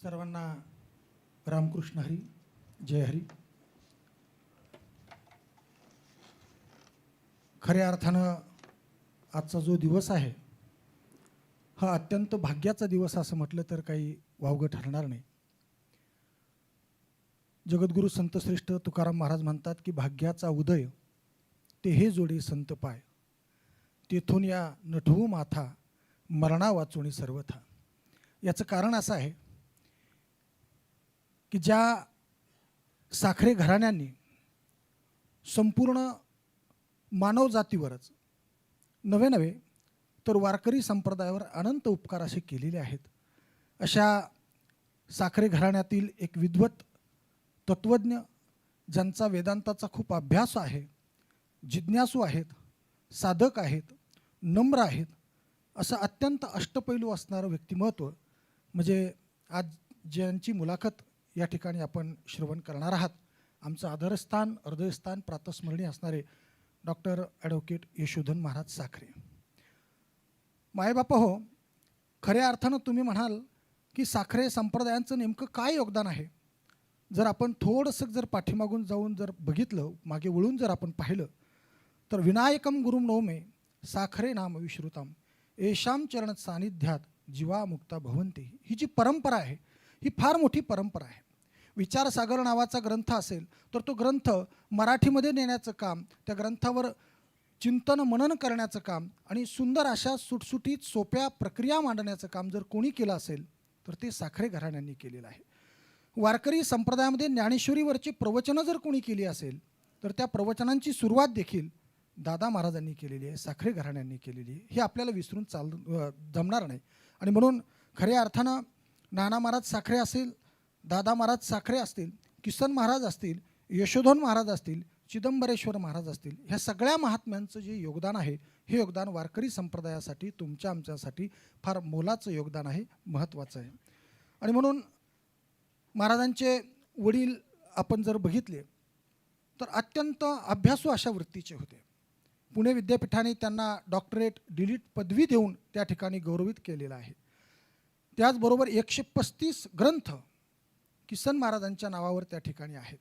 सर्वांना रामकृष्ण हरी, जय हरी. खऱ्या अर्थानं आजचा जो दिवस आहे हा अत्यंत भाग्याचा दिवस असं म्हटलं तर काही वावगं ठरणार नाही. जगद्गुरु संतश्रेष्ठ तुकाराम महाराज म्हणतात की भाग्याचा उदय ते हे जोडी संत पाय, तेथून या नठवू माथा मरणा वाचुणी सर्वथा. याचं कारण असं आहे की ज्या साखरे घराण्यांनी संपूर्ण मानव जातीवरच नवे नवे तर वारकरी संप्रदायावर अनंत उपकार असे केलेले आहेत, अशा साखरे घराण्यातील एक विद्वत तत्वज्ञ ज्यांचा वेदांताचा खूप अभ्यास आहे, जिज्ञासू आहेत, साधक आहेत, नम्र आहेत, असं अत्यंत अष्टपैलू असणारं व्यक्तिमत्व म्हणजे आज ज्यांची मुलाखत या ठिकाणी आपण श्रवण करणार आहात, आमचं आदरस्थान हृदयस्थान प्रातस्मरणीय असणारे डॉक्टर ॲडव्होकेट यशोधन महाराज साखरे. मायबापा हो, खऱ्या अर्थानं तुम्ही म्हणाल की साखरे संप्रदायांचं नेमकं काय योगदान आहे. जर आपण थोडंसं जर पाठीमागून जाऊन जर बघितलं, मागे वळून जर आपण पाहिलं तर विनायकम गुरुम नवमे साखरे नाम विश्रुतम येशाम चरण सानिध्यात जीवा मुक्ता भवंती. ही जी परंपरा आहे ही फार मोठी परंपरा आहे. विचारसागर नावाचा ग्रंथ असेल तर तो ग्रंथ मराठीमध्ये नेण्याचं काम, त्या ग्रंथावर चिंतन मनन करण्याचं काम आणि सुंदर अशा सुटसुटीत सोप्या प्रक्रिया मांडण्याचं काम जर कोणी केलं असेल तर ते साखरे घराण्यांनी केलेलं आहे. वारकरी संप्रदायामध्ये ज्ञानेश्वरीवरची प्रवचनं जर कोणी केली असेल तर त्या प्रवचनांची सुरुवात देखील दादा महाराजांनी केलेली आहे, साखरे घराण्यांनी केलेली आहे. हे आपल्याला विसरून जमणार नाही. आणि म्हणून खऱ्या अर्थानं नाना महाराज साखरे असेल, दादा महाराज साखरे असतील, किसन महाराज असतील, यशोधन महाराज असतील, चिदंबरेश्वर महाराज असतील, ह्या सगळ्या महात्म्यांचं जे योगदान आहे हे योगदान वारकरी संप्रदायासाठी, तुमच्या आमच्यासाठी फार मोलाचं योगदान आहे, महत्त्वाचं आहे. आणि म्हणून महाराजांचे वडील आपण जर बघितले तर अत्यंत अभ्यासू अशा वृत्तीचे होते. पुणे विद्यापीठाने त्यांना डॉक्टरेट डिलीट पदवी देऊन त्या ठिकाणी गौरवित केलेलं आहे. त्याचबरोबर 135 ग्रंथ किसन महाराजांच्या नावावर त्या ठिकाणी आहेत.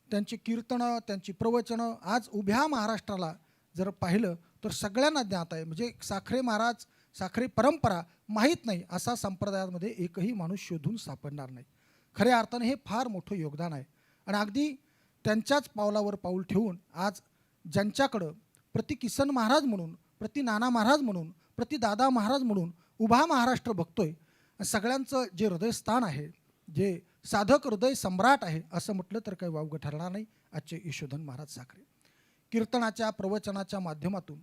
त्यांची कीर्तनं, त्यांची प्रवचनं आज उभ्या महाराष्ट्राला जर पाहिलं तर सगळ्यांना ज्ञात आहे. म्हणजे साखरे महाराज, साखरे परंपरा माहीत नाही असा संप्रदायामध्ये एकही माणूस शोधून सापडणार नाही. खऱ्या अर्थानं हे फार मोठं योगदान आहे. आणि अगदी त्यांच्याच पावलावर पाऊल ठेवून आज ज्यांच्याकडं प्रति किसन महाराज म्हणून, प्रति नाना महाराज म्हणून, प्रति दादा महाराज म्हणून उभा महाराष्ट्र बघतोय, सगळ्यांचं जे हृदयस्थान आहे, जे साधक हृदय सम्राट आहे असं म्हटलं तर काही वावगं ठरणार नाही. आजचे यशोधन महाराज साखरे कीर्तनाच्या प्रवचनाच्या माध्यमातून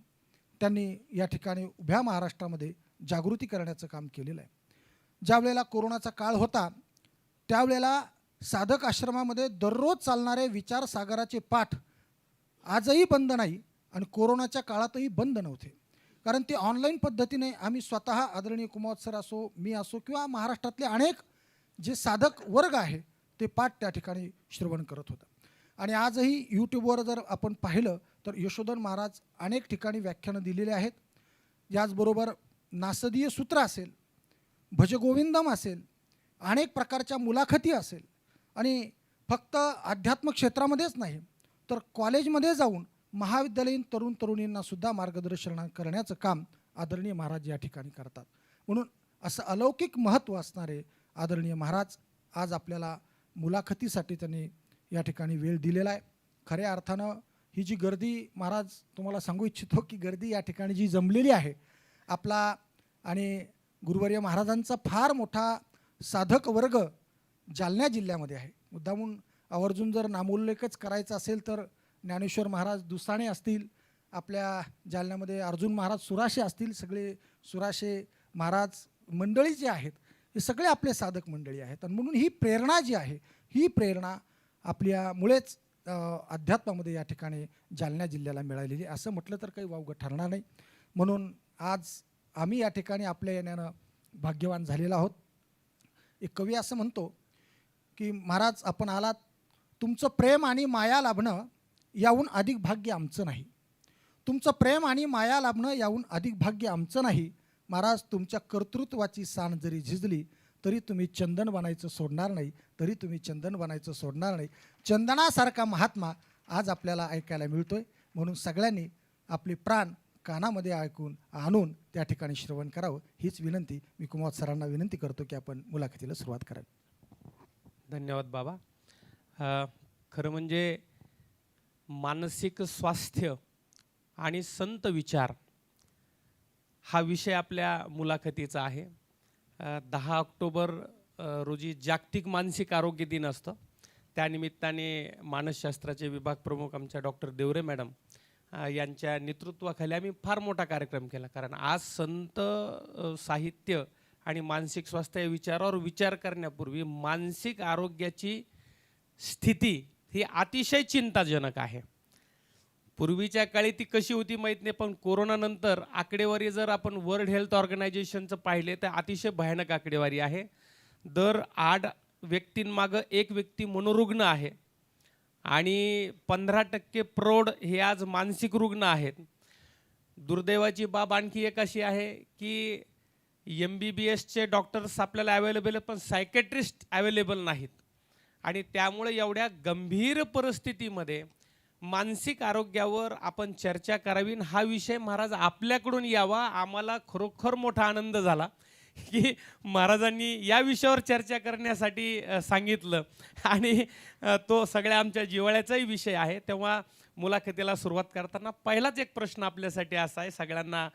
त्यांनी या ठिकाणी उभ्या महाराष्ट्रामध्ये जागृती करण्याचं काम केलेलं आहे. ज्या वेळेला कोरोनाचा काळ होता त्यावेळेला साधक आश्रमामध्ये दररोज चालणारे विचारसागराचे पाठ आजही बंद नाही आणि कोरोनाच्या काळातही बंद नव्हते. कारण ते ऑनलाईन पद्धतीने आम्ही स्वतः आदरणीय कुमावत सर असो, मी असो किंवा महाराष्ट्रातले अनेक जे साधक वर्ग आहे ते पाठ त्या ठिकाणी श्रवण करत होता. आणि आजही यूट्यूबवर जर आपण पाहिलं तर यशोधन महाराज अनेक ठिकाणी व्याख्यानं दिलेले आहेत. याचबरोबर नासदीय सूत्र असेल, भजगोविंदम असेल, अनेक प्रकारच्या मुलाखती असेल आणि फक्त अध्यात्म क्षेत्रामध्येच नाही तर कॉलेजमध्ये जाऊन महाविद्यालयीन तरुण तरुणींना सुद्धा मार्गदर्शन करण्याचं काम आदरणीय महाराज या ठिकाणी करतात. म्हणून असं अलौकिक महत्त्व असणारे आदरणीय महाराज आज आपल्याला मुलाखतीसाठी त्यांनी या ठिकाणी वेळ दिलेला आहे. खऱ्या अर्थानं ही जी गर्दी, महाराज तुम्हाला सांगू इच्छितो की गर्दी या ठिकाणी जी जमलेली आहे आपला आणि गुरुवर्य महाराजांचा फार मोठा साधक वर्ग जालना जिल्ह्यामध्ये आहे. मुद्दामून आवर्जून जर नामोल्लेखच करायचा असेल तर ज्ञानेश्वर महाराज दुसाणे असतील, आपल्या जालन्यामध्ये अर्जुन महाराज सुराशे असतील, सगळे सुराशे महाराज मंडळी जे आहेत हे सगळे आपले साधक मंडळी आहेत. आणि म्हणून ही प्रेरणा जी आहे ही प्रेरणा आपल्यामुळेच अध्यात्मामध्ये या ठिकाणी जालना जिल्ह्याला मिळालेली असं म्हटलं तर काही वावगं ठरणार नाही. म्हणून आज आम्ही या ठिकाणी आपल्या येण्यानं भाग्यवान झालेलो आहोत. एक कवी असं म्हणतो की महाराज आपण आलात, तुमचं प्रेम आणि माया लाभणं याहून अधिक भाग्य आमचं नाही. तुमचं प्रेम आणि माया लाभणं याहून अधिक भाग्य आमचं नाही. महाराज तुमच्या कर्तृत्वाची सान जरी झिजली तरी तुम्ही चंदन बनायचं सोडणार नाही, तरी तुम्ही चंदन बनायचं सोडणार नाही. चंदनासारखा महात्मा आज आपल्याला ऐकायला मिळतोय. म्हणून सगळ्यांनी आपले प्राण कानामध्ये ऐकून आणून त्या ठिकाणी श्रवण करावं हीच विनंती मी कुमार सरांना विनंती करतो की आपण मुलाखतीला सुरुवात करावी. धन्यवाद बाबा. खरं म्हणजे मानसिक स्वास्थ्य आणि संत विचार हा विषय आपल्या मुलाखतीचा आहे. 10 ऑक्टोबर रोजी जागतिक मानसिक आरोग्य दिन असतं. त्यानिमित्ताने मानसशास्त्राचे विभाग प्रमुख आमच्या डॉक्टर देवरे मॅडम यांच्या नेतृत्वाखाली आम्ही फार मोठा कार्यक्रम केला. कारण आज संत साहित्य आणि मानसिक स्वास्थ्य या विचारावर विचार करण्यापूर्वी मानसिक आरोग्याची स्थिती ही अतिशय चिंताजनक आहे. पूर्वीच्या काळी ती कशी होती माहीत नाही, पण कोरोनानंतर आकडेवारी जर आपण वर्ल्ड हेल्थ ऑर्गनायझेशनचं पाहिले तर अतिशय भयानक आकडेवारी आहे. दर 8 व्यक्तींमागं 1 व्यक्ती मनोरुग्ण आहे आणि 15% प्रौढ हे आज मानसिक रुग्ण आहेत. दुर्दैवाची बाब आणखी एक अशी आहे की MBBSचे डॉक्टर्स आपल्याला अवेलेबल आहेत, पण सायकॅट्रिस्ट अवेलेबल नाहीत. आणि त्यामुळे एवढ्या गंभीर परिस्थितीमध्ये मानसिक आरोग्यावर आपण चर्चा करावी हा विषय महाराज आपल्याकडून यावा. आम्हाला खरोखर मोठा आनंद झाला की महाराजांनी या विषयावर चर्चा करण्यासाठी सांगितलं आणि तो सगळ्या आमच्या जिव्हाळ्याचाही विषय आहे. तेव्हा मुलाखतीला सुरुवात करताना पहिलाच एक प्रश्न आपल्यासाठी असा आहे, सगळ्यांना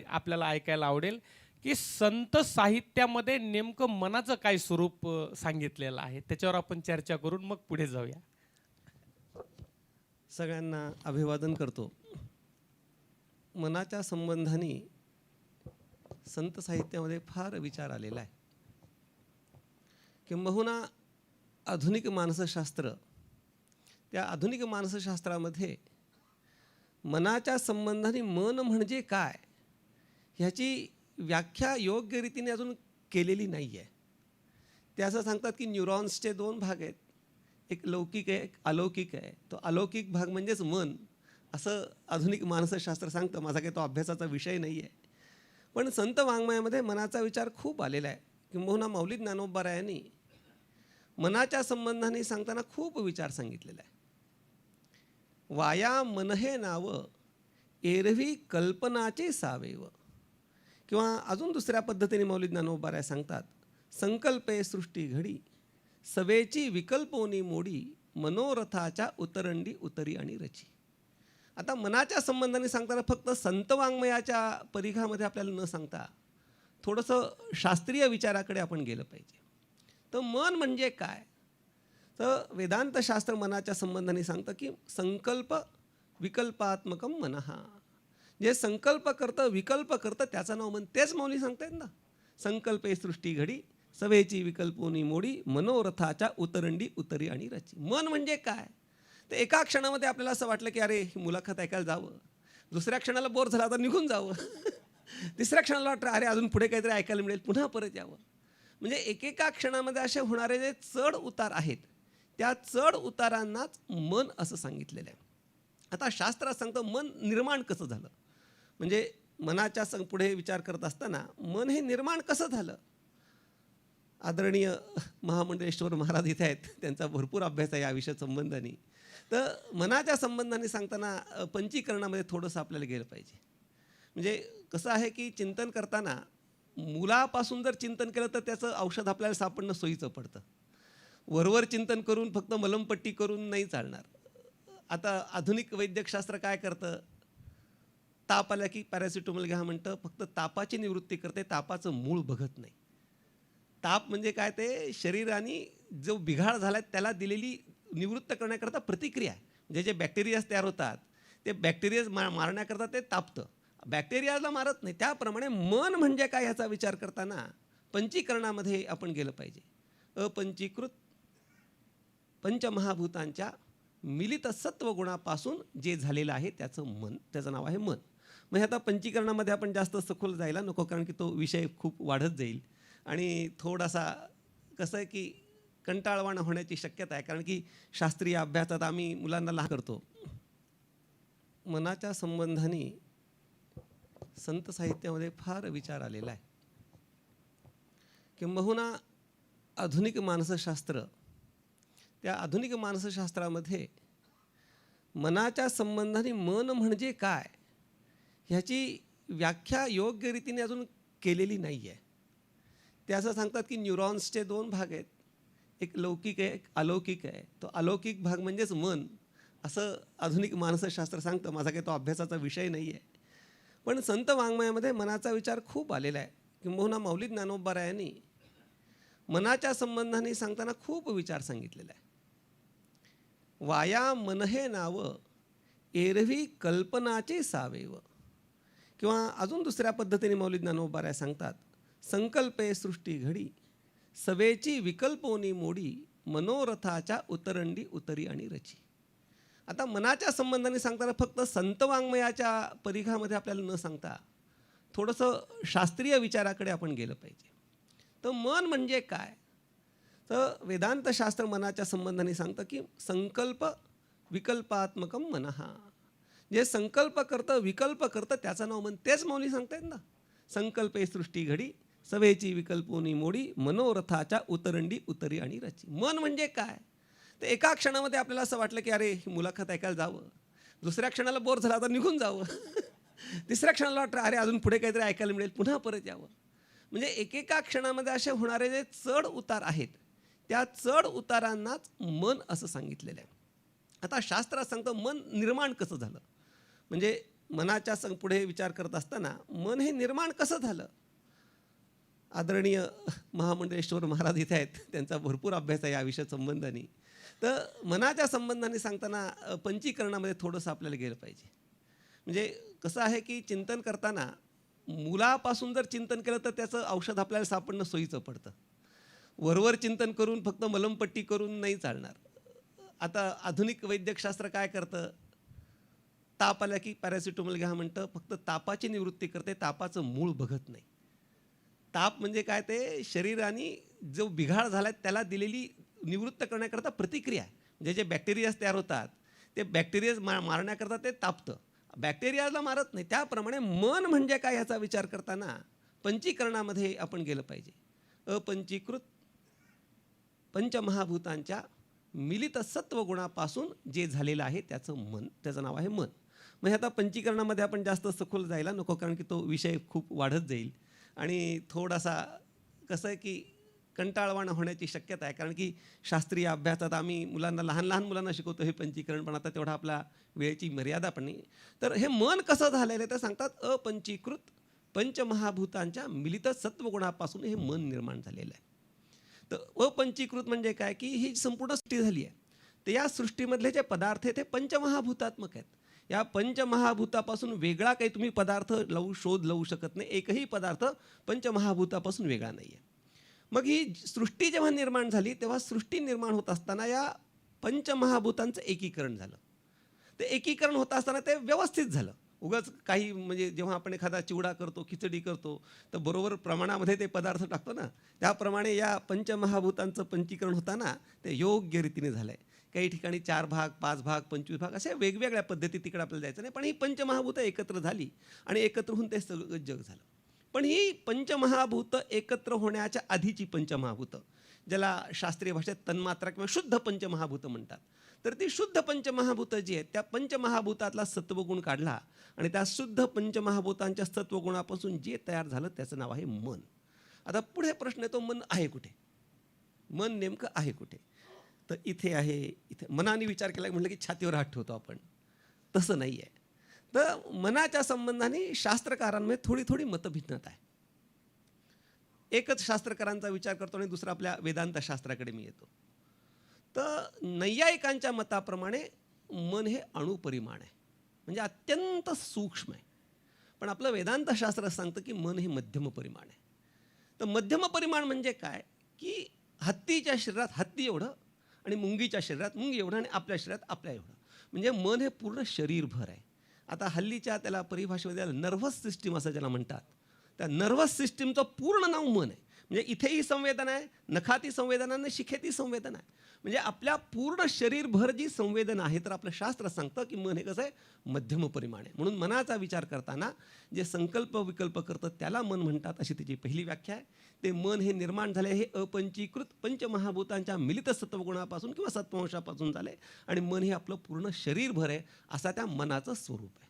आपल्याला ऐकायला आवडेल की संत साहित्यामध्ये नेमकं मनाचं काय स्वरूप सांगितलेलं आहे, त्याच्यावर आपण चर्चा करून मग पुढे जाऊया. सगळ्यांना अभिवादन करतो. मनाच्या संबंधाने संत साहित्यामध्ये फार विचार आलेला आहे. किंबहुना आधुनिक मानसशास्त्र, त्या आधुनिक मानसशास्त्रामध्ये मनाच्या संबंधाने मन म्हणजे काय ह्याची व्याख्या योग्य रीतीने अजून केलेली नाही आहे. ते असं सांगतात की न्यूरॉन्सचे 2 भाग आहेत, एक लौकिक आहे, एक अलौकिक आहे. तो अलौकिक भाग म्हणजेच मन असं आधुनिक मानसशास्त्र सांगतं. माझा काही तो अभ्यासाचा विषय नाही आहे. पण संत वाङ्मयामध्ये मनाचा विचार खूप आलेला आहे. किंबहुना माऊली ज्ञानोबारायांनी मनाच्या संबंधाने सांगताना खूप विचार सांगितलेला आहे. वाया मन हे नाव एरवी कल्पनाचे सावेव, किंवा अजून दुसऱ्या पद्धतीने माऊली ज्ञानोबाराय सांगतात, संकल्पे सृष्टी घडी सवेची विकल्पोनी मोडी मनोरथाच्या उतरंडी उतरी आणि रची. आता मनाच्या संबंधाने सांगताना फक्त संत वाङ्मयाच्या परिघामध्ये आपल्याला न सांगता थोडंसं शास्त्रीय विचाराकडे आपण गेलं पाहिजे. तर मन म्हणजे काय, तर वेदांतशास्त्र मनाच्या संबंधाने सांगतं की संकल्प विकल्पात्मकम मनः. जे संकल्प करतं विकल्प करतं त्याचं नाव मन. तेच मौली सांगतायत ना, संकल्पे सृष्टी घडी सवेची विकल्पोनी मोडी मनोरथाच्या उतरंडी उतरी आणि रची. मन म्हणजे काय, तर एका क्षणामध्ये आपल्याला असं वाटलं की अरे ही मुलाखत ऐकायला जावं, दुसऱ्या क्षणाला बोर झाला तर निघून जावं, तिसऱ्या क्षणाला वाटतं अरे अजून पुढे काहीतरी ऐकायला मिळेल, पुन्हा परत यावं. म्हणजे एकेका क्षणामध्ये असे होणारे जे चढ उतार आहेत त्या चढ उतारांनाच मन असं सांगितलेलं आहे. आता शास्त्रात सांगतं मन निर्माण कसं झालं, म्हणजे मनाच्या पुढे विचार करत असताना मन हे निर्माण कसं झालं. आदरणीय महामंडलेश्वर महाराज इथे आहेत, त्यांचा भरपूर अभ्यास आहे या विषय संबंधाने. तर मनाच्या संबंधाने सांगताना पंचीकरणामध्ये थोडंसं आपल्याला गेलं पाहिजे. म्हणजे कसं आहे की चिंतन करताना मुलापासून जर चिंतन केलं तर त्याचं औषध आपल्याला सापडणं सोयीचं पडतं. वरवर चिंतन करून फक्त मलमपट्टी करून नाही चालणार. आता आधुनिक वैद्यकशास्त्र काय करतं, ताप आला की पॅरासिटामॉल घ्या म्हणतं, फक्त तापाची निवृत्ती करते, तापाचं मूळ बघत नाही. ताप म्हणजे काय, ते शरीराने जो बिघाड झाला आहे त्याला दिलेली निवृत्त करण्याकरता प्रतिक्रिया आहे. म्हणजे जे बॅक्टेरियाज तयार होतात ते बॅक्टेरियाज मारण्याकरता ते तापतं, बॅक्टेरियाला मारत नाही. त्याप्रमाणे मन म्हणजे काय ह्याचा विचार करताना पंचीकरणामध्ये आपण गेलं पाहिजे. अपंचीकृत पंचमहाभूतांच्या मिलित सत्वगुणापासून जे झालेलं आहे त्याचं मन, त्याचं नाव आहे मन. मग हे आता पंचीकरणामध्ये आपण जास्त सखोल जायला नको, कारण की तो विषय खूप वाढत जाईल आणि थोडासा कसं आहे की कंटाळवाणा होण्याची शक्यता आहे. कारण की शास्त्रीय अभ्यासात आम्ही मुलांना लहान करतो. मनाच्या संबंधाने संत साहित्यामध्ये फार विचार आलेला आहे. किंबहुना आधुनिक मानसशास्त्र, त्या आधुनिक मानसशास्त्रामध्ये मनाच्या संबंधाने मन म्हणजे काय ह्याची व्याख्या योग्य रीतीने अजून केलेली नाही आहे. ते असं सांगतात की न्यूरॉन्सचे 2 भाग आहेत, एक लौकिक आहे, एक अलौकिक आहे. तो अलौकिक भाग म्हणजेच मन, असं आधुनिक मानसशास्त्र सांगतं. माझा काही तो अभ्यासाचा विषय नाही आहे. पण संत वाङ्मयामध्ये मनाचा विचार खूप आलेला आहे. किंबहुना माऊली ज्ञानोबारायांनी मनाच्या संबंधाने सांगताना खूप विचार सांगितलेला आहे. वाया मन हे नाव एरवी कल्पनाचे सावेव, किंवा अजून दुसऱ्या पद्धतीने माऊली ज्ञानोबाराय सांगतात, संकल्पे सृष्टी घडी सवेची विकल्पोनी मोडी मनोरथाच्या उतरंडी उतरी आणि रची. आता मनाच्या संबंधाने सांगताना फक्त संत वाङ्मयाच्या परिघामध्ये आपल्याला न सांगता थोडंसं शास्त्रीय विचाराकडे आपण गेलं पाहिजे. तर मन म्हणजे काय, तर वेदांतशास्त्र मनाच्या संबंधाने सांगतं की संकल्प विकल्पात्मकम मनः, जे संकल्प करतं विकल्प करतं त्याचं नाव मन. तेच मौली सांगतायत ना, संकल्पे सृष्टी घडी सवेची विकल्पोनी मोडी मनोरथाच्या उतरंडी उतरी आणि रची. मन म्हणजे काय, तर एका क्षणामध्ये आपल्याला असं वाटलं की अरे ही मुलाखत ऐकायला जावं, दुसऱ्या क्षणाला बोर झाला तर निघून जावं, तिसऱ्या क्षणाला वाटतं अरे अजून पुढे काहीतरी ऐकायला मिळेल, पुन्हा परत यावं. म्हणजे एकेका क्षणामध्ये असे होणारे जे चढ उतार आहेत, त्या चढ उतारांनाच मन असं सांगितलेलं आहे. आता शास्त्रात सांगतं मन निर्माण कसं झालं, म्हणजे मनाच्या पुढे विचार करत असताना मन हे निर्माण कसं झालं. आदरणीय महामंडलेश्वर महाराज इथे आहेत, त्यांचा भरपूर अभ्यास आहे या विषय संबंधाने. तर मनाच्या संबंधाने सांगताना पंचीकरणामध्ये थोडंसं आपल्याला गेलं पाहिजे. म्हणजे कसं आहे की चिंतन करताना मुलापासून जर चिंतन केलं तर त्याचं औषध आपल्याला सापडणं सोयीचं पडतं. वरवर चिंतन करून फक्त मलमपट्टी करून नाही चालणार. आता आधुनिक वैद्यकशास्त्र काय करतं, ताप आला की पॅरासिटामॉल घ्या म्हणतं, फक्त तापाची निवृत्ती करते, तापाचं मूळ बघत नाही. ताप म्हणजे काय, ते शरीराने जो बिघाड झाला त्याला दिलेली निवृत्त करण्याकरता प्रतिक्रिया, म्हणजे जे बॅक्टेरियाज तयार होतात ते बॅक्टेरियाज मारण्याकरता ते तापतं, बॅक्टेरियाला मारत नाही. त्याप्रमाणे मन म्हणजे काय याचा विचार करताना पंचीकरणामध्ये आपण गेलं पाहिजे. अपंचीकृत पंचमहाभूतांच्या मिलित सत्वगुणापासून जे झालेलं आहे त्याचं मन, त्याचं नाव आहे मन. म्हणजे आता पंचीकरणामध्ये आपण जास्त सखोल जायला नको, कारण की तो विषय खूप वाढत जाईल आणि थोडासा कसं आहे की कंटाळवाणं होण्याची शक्यता आहे. कारण की शास्त्रीय अभ्यासात आम्ही मुलांना लहान मुलांना शिकवतो हे पंचीकरण, पण आता तेवढा आपला वेळेची मर्यादा पण नाही. तर हे मन कसं झालेलं आहे तर सांगतात अपंचीकृत पंचमहाभूतांच्या मिलित सत्वगुणापासून हे मन निर्माण झालेलं आहे. तर अपंचीकृत म्हणजे काय की ही संपूर्ण सृष्टी झाली आहे, तर या सृष्टीमधले जे पदार्थ आहेत ते पंचमहाभूतात्मक आहेत. या पंचमहाभूतापासून वेगळा काही तुम्ही पदार्थ शोध लावू शकत नाही. एकही पदार्थ पंचमहाभूतापासून वेगळा नाही आहे. मग ही सृष्टी जेव्हा निर्माण झाली तेव्हा सृष्टी निर्माण होत असताना या पंचमहाभूतांचं एकीकरण झालं. ते एकीकरण होत असताना ते व्यवस्थित झालं. उगाच काही म्हणजे जेव्हा आपण एखादा चिवडा करतो, खिचडी करतो, तर बरोबर प्रमाणामध्ये ते पदार्थ टाकतो ना, त्याप्रमाणे या पंचमहाभूतांचं पंचीकरण होताना ते योग्य रीतीने झालं आहे. काही ठिकाणी 4 भाग, 5 भाग, 25 भाग अशा वेगवेगळ्या पद्धती तिकडे आपल्याला जायचं नाही, पण ही पंचमहाभूतं एकत्र झाली आणि एकत्र होऊन ते सगळं जग झालं. पण ही पंचमहाभूतं एकत्र होण्याच्या आधीची पंचमहाभूतं, ज्याला शास्त्रीय भाषेत तन्मात्रा किंवा शुद्ध पंचमहाभूतं म्हणतात, तर ती शुद्ध पंचमहाभूतं जी आहेत त्या पंचमहाभूतातला सत्वगुण काढला आणि त्या शुद्ध पंचमहाभूतांच्या सत्वगुणापासून जे तयार झालं त्याचं नाव आहे मन. आता पुढे प्रश्न येतो, मन आहे कुठे, मन नेमकं आहे कुठे. तर इथे आहे, इथे मनाने विचार केला म्हटलं की छातीवर हात ठेवतो आपण, तसं नाही आहे. तर मनाच्या संबंधाने शास्त्रकारांमध्ये थोडी मतभिन्नता आहे. एकच शास्त्रकारांचा विचार करतो आणि दुसरा आपल्या वेदांत शास्त्राकडे मी येतो. तर नैयायिकांच्या मताप्रमाणे मन हे अणुपरिमाण आहे, म्हणजे अत्यंत सूक्ष्म आहे. पण आपलं वेदांत शास्त्र सांगतं की मन हे मध्यम परिमाण आहे. तर मध्यम परिमाण म्हणजे काय की हत्तीच्या शरीरात हत्ती एवढं आणि मुंगीच्या शरीरात मुंगी एवढं आणि आपल्या शरीरात आपल्या एवढं, म्हणजे मन हे पूर्ण शरीरभर आहे. आता हल्लीच्या त्याला परिभाषेमध्ये नर्व्हस सिस्टीम असं ज्याला म्हणतात, त्या नर्व्हस सिस्टीमचं पूर्ण नाव मन आहे. म्हणजे इथेही संवेदना आहे, नखाती संवेदना आणि शिखेती संवेदना आहे. म्हणजे आपल्या पूर्ण शरीरभर जी संवेदना आहे, तर आपलं शास्त्र सांगतं की मन हे कसं आहे, मध्यम परिमाण आहे. म्हणून मनाचा विचार करताना जे संकल्प विकल्प करतं त्याला मन म्हणतात, अशी त्याची पहिली व्याख्या आहे. ते मन हे निर्माण झाले हे अपंचीकृत पंचमहाभूतांच्या मिलित सत्वगुणापासून किंवा सत्वंशापासून झाले आणि मन हे आपलं पूर्ण शरीरभर आहे, असा त्या मनाचं स्वरूप आहे.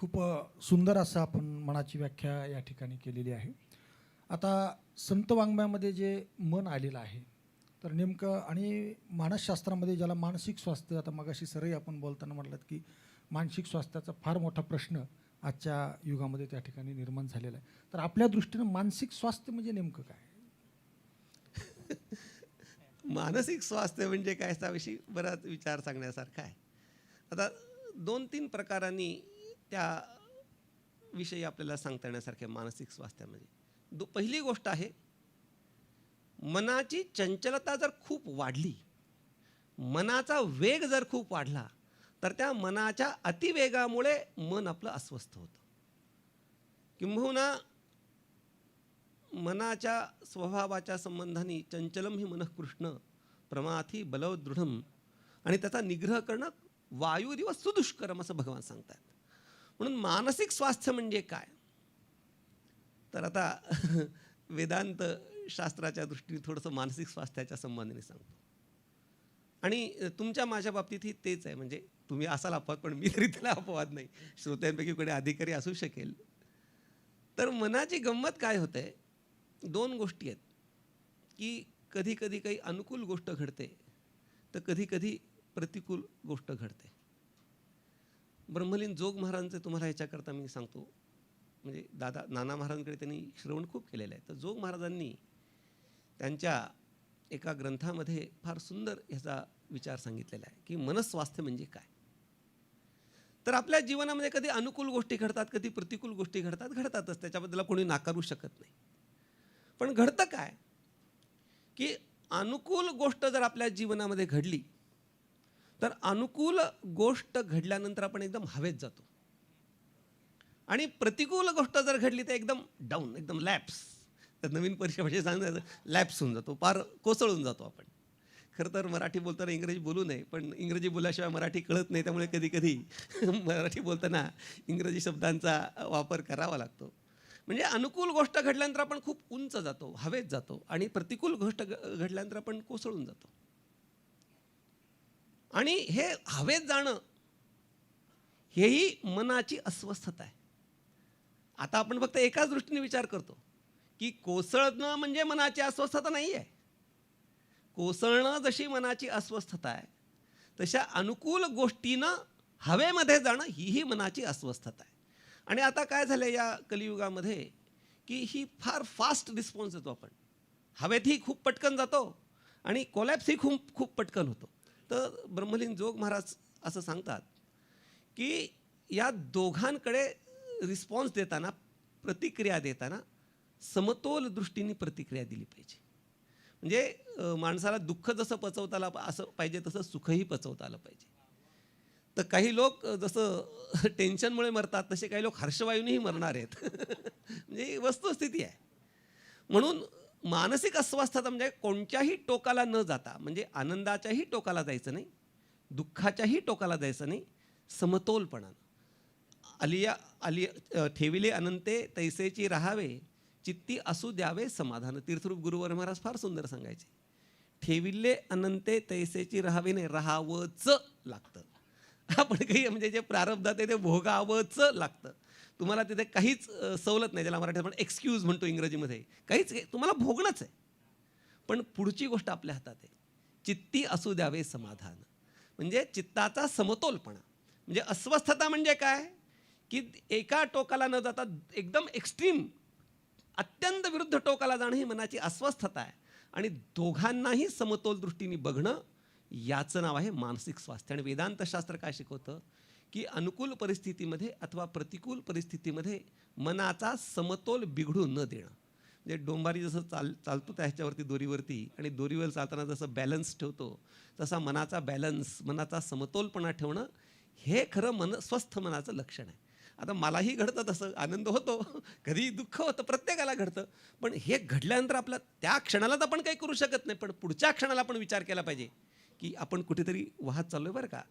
खूप सुंदर असं आपण मनाची व्याख्या या ठिकाणी केलेली आहे. आता संत वाङ्मयामध्ये जे मन आलेलं आहे, तर नेमकं आणि मानसशास्त्रामध्ये ज्याला मानसिक स्वास्थ्य, आता मगाशी सरही आपण बोलताना म्हटलं की मानसिक स्वास्थ्याचा फार मोठा प्रश्न आजच्या युगामध्ये त्या ठिकाणी निर्माण झालेला आहे. तर आपल्या दृष्टीनं मानसिक स्वास्थ्य म्हणजे नेमकं काय? मानसिक स्वास्थ्य म्हणजे काय, त्याविषयी बराच विचार सांगण्यासारखा आहे. आता 2-3 प्रकारांनी त्या विषयी आपल्याला सांगता येण्यासारखे मानसिक स्वास्थ्यामध्ये. पहिली गोष्ट आहे, मनाची चंचलता जर खूप वाढली, मनाचा वेग जर खूप वाढला, तर त्या मनाच्या अतिवेगामुळे मन आपलं अस्वस्थ होतं. किंबहुना मनाच्या स्वभावाच्या संबंधाने चंचलम ही मनः कृष्ण प्रमाथी बलवदृढम, आणि त्याचा निग्रह करणं वायुरिव सुदुष्करम असं भगवान सांगतात. म्हणून मानसिक स्वास्थ्य म्हणजे काय, तर आता वेदांत शास्त्राच्या दृष्टीने थोडंसं मानसिक स्वास्थ्याच्या संबंधाने सांगतो. आणि तुमच्या माझ्या बाबतीतही तेच आहे. म्हणजे तुम्ही असाल अपवाद, पण मी तरी त्याला अपवाद नाही. श्रोत्यांपैकी कोणी अधिकारी असू शकेल. तर मनाची गंमत काय होते, 2 गोष्टी आहेत की कधी कधी काही अनुकूल गोष्ट घडते, तर कधी कधी प्रतिकूल गोष्ट घडते. ब्रह्मलीन जोग महाराजांचे तुम्हाला याच्याकरता मी सांगतो. म्हणजे दादा नाना महाराजांकडे त्यांनी श्रवण खूप केलेलं आहे. तर जोग महाराजांनी त्यांच्या एका ग्रंथामध्ये फार सुंदर ह्याचा विचार सांगितलेला आहे की मनस्वास्थ्य म्हणजे काय. तर आपल्या जीवनामध्ये कधी अनुकूल गोष्टी घडतात, कधी प्रतिकूल गोष्टी घडतातच. त्याच्याबद्दल कोणी नाकारू शकत नाही. पण घडतं काय की अनुकूल गोष्ट जर आपल्या जीवनामध्ये घडली, तर अनुकूल गोष्ट घडल्यानंतर आपण एकदम हवेत जातो, आणि प्रतिकूल गोष्ट जर घडली तर एकदम डाऊन, एकदम लॅप्स. तर नवीन परिभाषेत सांगायचं लॅप्स होऊन जातो, पार कोसळून जातो आपण. खरं तर मराठी बोलताना इंग्रजी बोलू नये, पण इंग्रजी बोलल्याशिवाय मराठी कळत नाही. त्यामुळे कधी कधी मराठी बोलताना इंग्रजी शब्दांचा वापर करावा लागतो. म्हणजे अनुकूल गोष्ट घडल्यानंतर आपण खूप उंच जातो, हवेत जातो, आणि प्रतिकूल गोष्ट घडल्यानंतर आपण कोसळून जातो. आणि हे हवेत जाणं हेही मनाची अस्वस्थता आहे. आता आपण फक्त एकाच दृष्टीने विचार करतो की कोसळणं म्हणजे मनाची अस्वस्थता नाही आहे. कोसळणं जशी मनाची अस्वस्थता आहे, तशा अनुकूल गोष्टीनं हवेमध्ये जाणं हीही मनाची अस्वस्थता आहे. आणि आता काय झालं या कलियुगामध्ये की ही फार फास्ट रिस्पॉन्स देतो आपण. हवेतही खूप पटकन जातो आणि कोलॅप्सही खूप पटकन होतो. तर ब्रह्मलीन जोग महाराज असं सांगतात की या दोघांकडे रिस्पॉन्स देताना, प्रतिक्रिया देताना समतोल दृष्टीने प्रतिक्रिया दिली पाहिजे. म्हणजे माणसाला दुःख जसं पचवता आलं असं पाहिजे, तसं सुखही पचवता आलं पाहिजे. तर काही लोक जसं टेन्शनमुळे मरतात, तसे काही लोक हर्षवायूनेही मरणार आहेत. म्हणजे वस्तुस्थिती आहे. म्हणून मानसिक अस्वस्थता म्हणजे कोणत्याही टोकाला न जाता, म्हणजे आनंदाच्याही टोकाला जायचं नाही, दुःखाच्याही टोकाला जायचं नाही, समतोलपणानं. ठेविले अनंते तैसेची राहावे, चित्ती असू द्यावे समाधान. तीर्थरूप गुरुवर महाराज फार सुंदर सांगायचे. ठेविले अनंते तैसेची राहावे नाही, राहावंच लागतं. आपण काही म्हणजे जे प्रारब्धात आहे ते भोगावंच लागतं. तुम्हाला तिथे काहीच सवलत नाही, ज्याला मराठीत आपण एक्सक्यूज म्हणतो इंग्रजीमध्ये, काहीच तुम्हाला भोगणंच आहे. पण पुढची गोष्ट आपल्या हातात आहे, चित्ती असू द्यावे समाधान. म्हणजे चित्ताचा समतोलपणा. म्हणजे अस्वस्थता म्हणजे काय की एका टोकाला न जाता एकदम एक्स्ट्रीम, अत्यंत विरुद्ध टोकाला जाणं ही मनाची अस्वस्थता आहे. आणि दोघांनाही समतोल दृष्टीने बघणं, याचं नाव आहे मानसिक स्वास्थ्य. आणि वेदांतशास्त्र काय शिकवतं की अनुकूल परिस्थितीमध्ये अथवा प्रतिकूल परिस्थितीमध्ये मनाचा समतोल बिघडू न देणं. म्हणजे डोंबारी जसं चालतो त्या ह्याच्यावरती, दोरीवरती, आणि दोरीवर चालताना जसं बॅलन्स ठेवतो, तसा मनाचा बॅलन्स, मनाचा समतोलपणा ठेवणं हे खरं स्वस्थ मनाचं लक्षण आहे. आता मलाही घडतं तसं, आनंद होतो, कधी दुःख होतं, प्रत्येकाला घडतं. पण हे घडल्यानंतर आपलं त्या क्षणाला तर आपण काही करू शकत नाही, पण पुढच्या क्षणाला आपण विचार केला पाहिजे की आपण कुठेतरी वाहत चाललोय बरं का,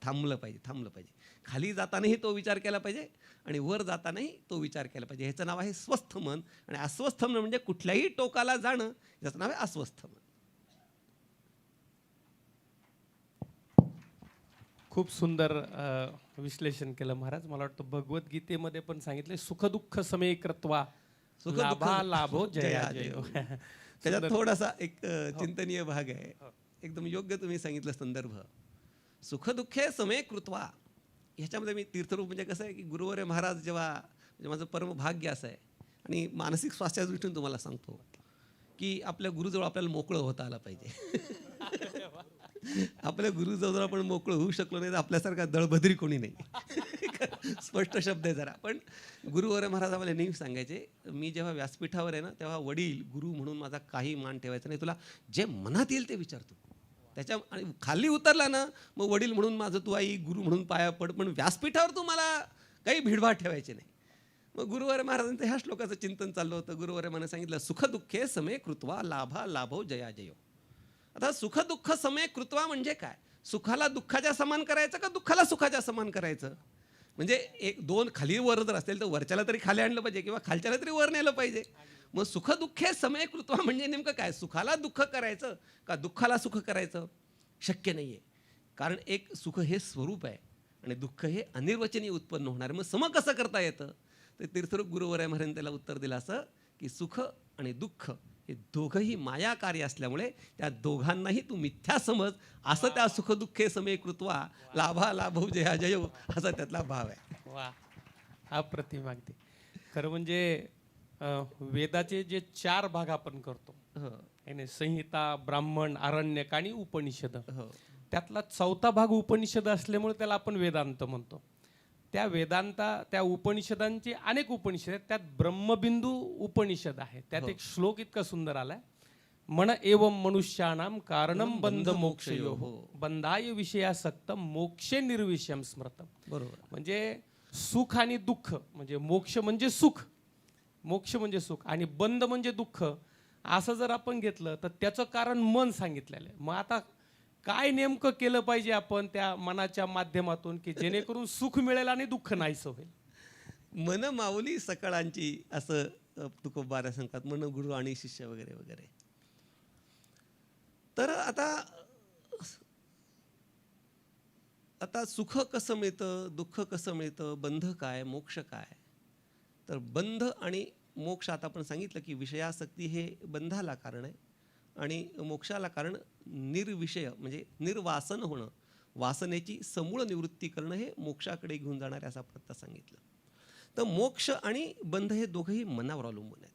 थांबलं पाहिजे. खाली जातानाही तो विचार केला पाहिजे आणि वर जातानाही तो विचार केला पाहिजे. ह्याचं नाव आहे स्वस्थ मन. आणि अस्वस्थ मन म्हणजे कुठल्याही टोकाला जाणं, याचं नाव आहे अस्वस्थ मन. खूप सुंदर विश्लेषण केलं महाराज. मला वाटतं भगवद्गीतेमध्ये पण सांगितले सुखदुःख समे कृत्वा सुख लाभा दुःख लाभो जया जयो. जयो. त्याच्यात थोडासा एक चिंतनीय भाग आहे. एकदम योग्य तुम्ही सांगितलं संदर्भ. सुख दुःखे समे कृत्वा. ह्याच्यामध्ये मी तीर्थरूप म्हणजे कसं आहे की गुरुवर्य महाराज जेव्हा, म्हणजे माझं परम भाग्य असं आहे आणि मानसिक स्वास्थ्याच्या दृष्टीने तुम्हाला सांगतो की आपल्या गुरुजवळ आपल्याला मोकळं होता आलं पाहिजे. आपल्या गुरुजवळ आपण मोकळं होऊ शकलो नाही तर आपल्यासारखा दळभद्री कोणी नाही. स्पष्ट शब्द आहे जरा. पण गुरुवर्य महाराज आम्हाला नेहमी सांगायचे, मी जेव्हा व्यासपीठावर आहे ना तेव्हा वडील गुरु म्हणून माझा काही मान ठेवायचा नाही, तुला जे मनात येईल ते विचारतो. त्याच्या आणि खाली उतरला ना मग वडील म्हणून माझं तू आई, गुरु म्हणून पाया पड, पण व्यासपीठावर तू मला काही भिडभाड ठेवायचे नाही. मग गुरुवर्य महाराजांचं ह्या श्लोकाचं चिंतन चाललं होतं. गुरुवर्य महाराज सांगितलं सुख दुःखे समे कृत्वा लाभा लाभो जया जयो. आता सुख दुःख समे कृत्वा म्हणजे काय? सुखाला दुःखाच्या समान करायचं का दुःखाला सुखाच्या समान करायचं? म्हणजे एक दोन खाली वर जर असेल तर वरच्याला तरी खाली आणलं पाहिजे किंवा खालच्याला तरी वर नेलं पाहिजे. मग सुख दुःखे समे कृत्वा म्हणजे नेमकं काय? सुखाला दुःख करायचं का दुःखाला सुख करायचं? शक्य नाही आहे. कारण एक सुख हे स्वरूप आहे आणि दुःख हे अनिर्वचनीय उत्पन्न होणार आहे. मग सम कसं करता येतं? तर तीर्थरूप गुरुवर्य महाराजांनी त्याला उत्तर दिलं असं की सुख आणि दुःख हे दोघंही माया कार्य असल्यामुळे त्या दोघांनाही तू मिथ्या समज, असं त्या सुख दुःखे समे कृत्वा लाभा लाभो जया जयो असा त्यातला भाव आहे. वा, अप्रतिम अगदी. खरं म्हणजे वेदाचे जे 4 भाग आपण करतो, हो याने संहिता, ब्राह्मण, आरण्यक आणि उपनिषद, हो त्यातला 4था भाग उपनिषद असल्यामुळे त्याला आपण वेदांत म्हणतो. त्या उपनिषदांचे अनेक उपनिषद आहेत. त्यात ब्रह्मबिंदू उपनिषद आहे. त्यात एक श्लोक इतका सुंदर आलाय, मन एवं मनुष्याणाम कारणम बंध मोक्षयोः बंधाय विषयासक्त मोक्षे निर्विषयम स्मृतम. बरोबर. म्हणजे सुख आणि दुःख, म्हणजे मोक्ष म्हणजे सुख, मोक्ष म्हणजे सुख आणि बंध म्हणजे दुःख, असं जर आपण घेतलं तर त्याचं कारण मन सांगितलेलं आहे. मग आता काय नेमकं केलं पाहिजे आपण त्या मनाच्या माध्यमातून की जेणेकरून सुख मिळेल आणि दुःख नाहीसं होईल? मन माऊली सकळांची असं तुकोबारा सांगतात, मन गुरु आणि शिष्य वगैरे वगैरे. तर आता सुख कसं मिळतं, दुःख कसं मिळतं, बंध काय, मोक्ष काय? तर बंध आणि मोक्ष आता आपण सांगितलं की विषयासक्ती हे बंधाला कारण आहे आणि मोक्षाला कारण निर्विषय म्हणजे निर्वासन होणं, वासनेची समूळ निवृत्ती करणं हे मोक्षाकडे घेऊन जाणार आहे असं आपण आता सांगितलं. तर मोक्ष आणि बंध हे दोघंही मनावर अवलंबून आहेत.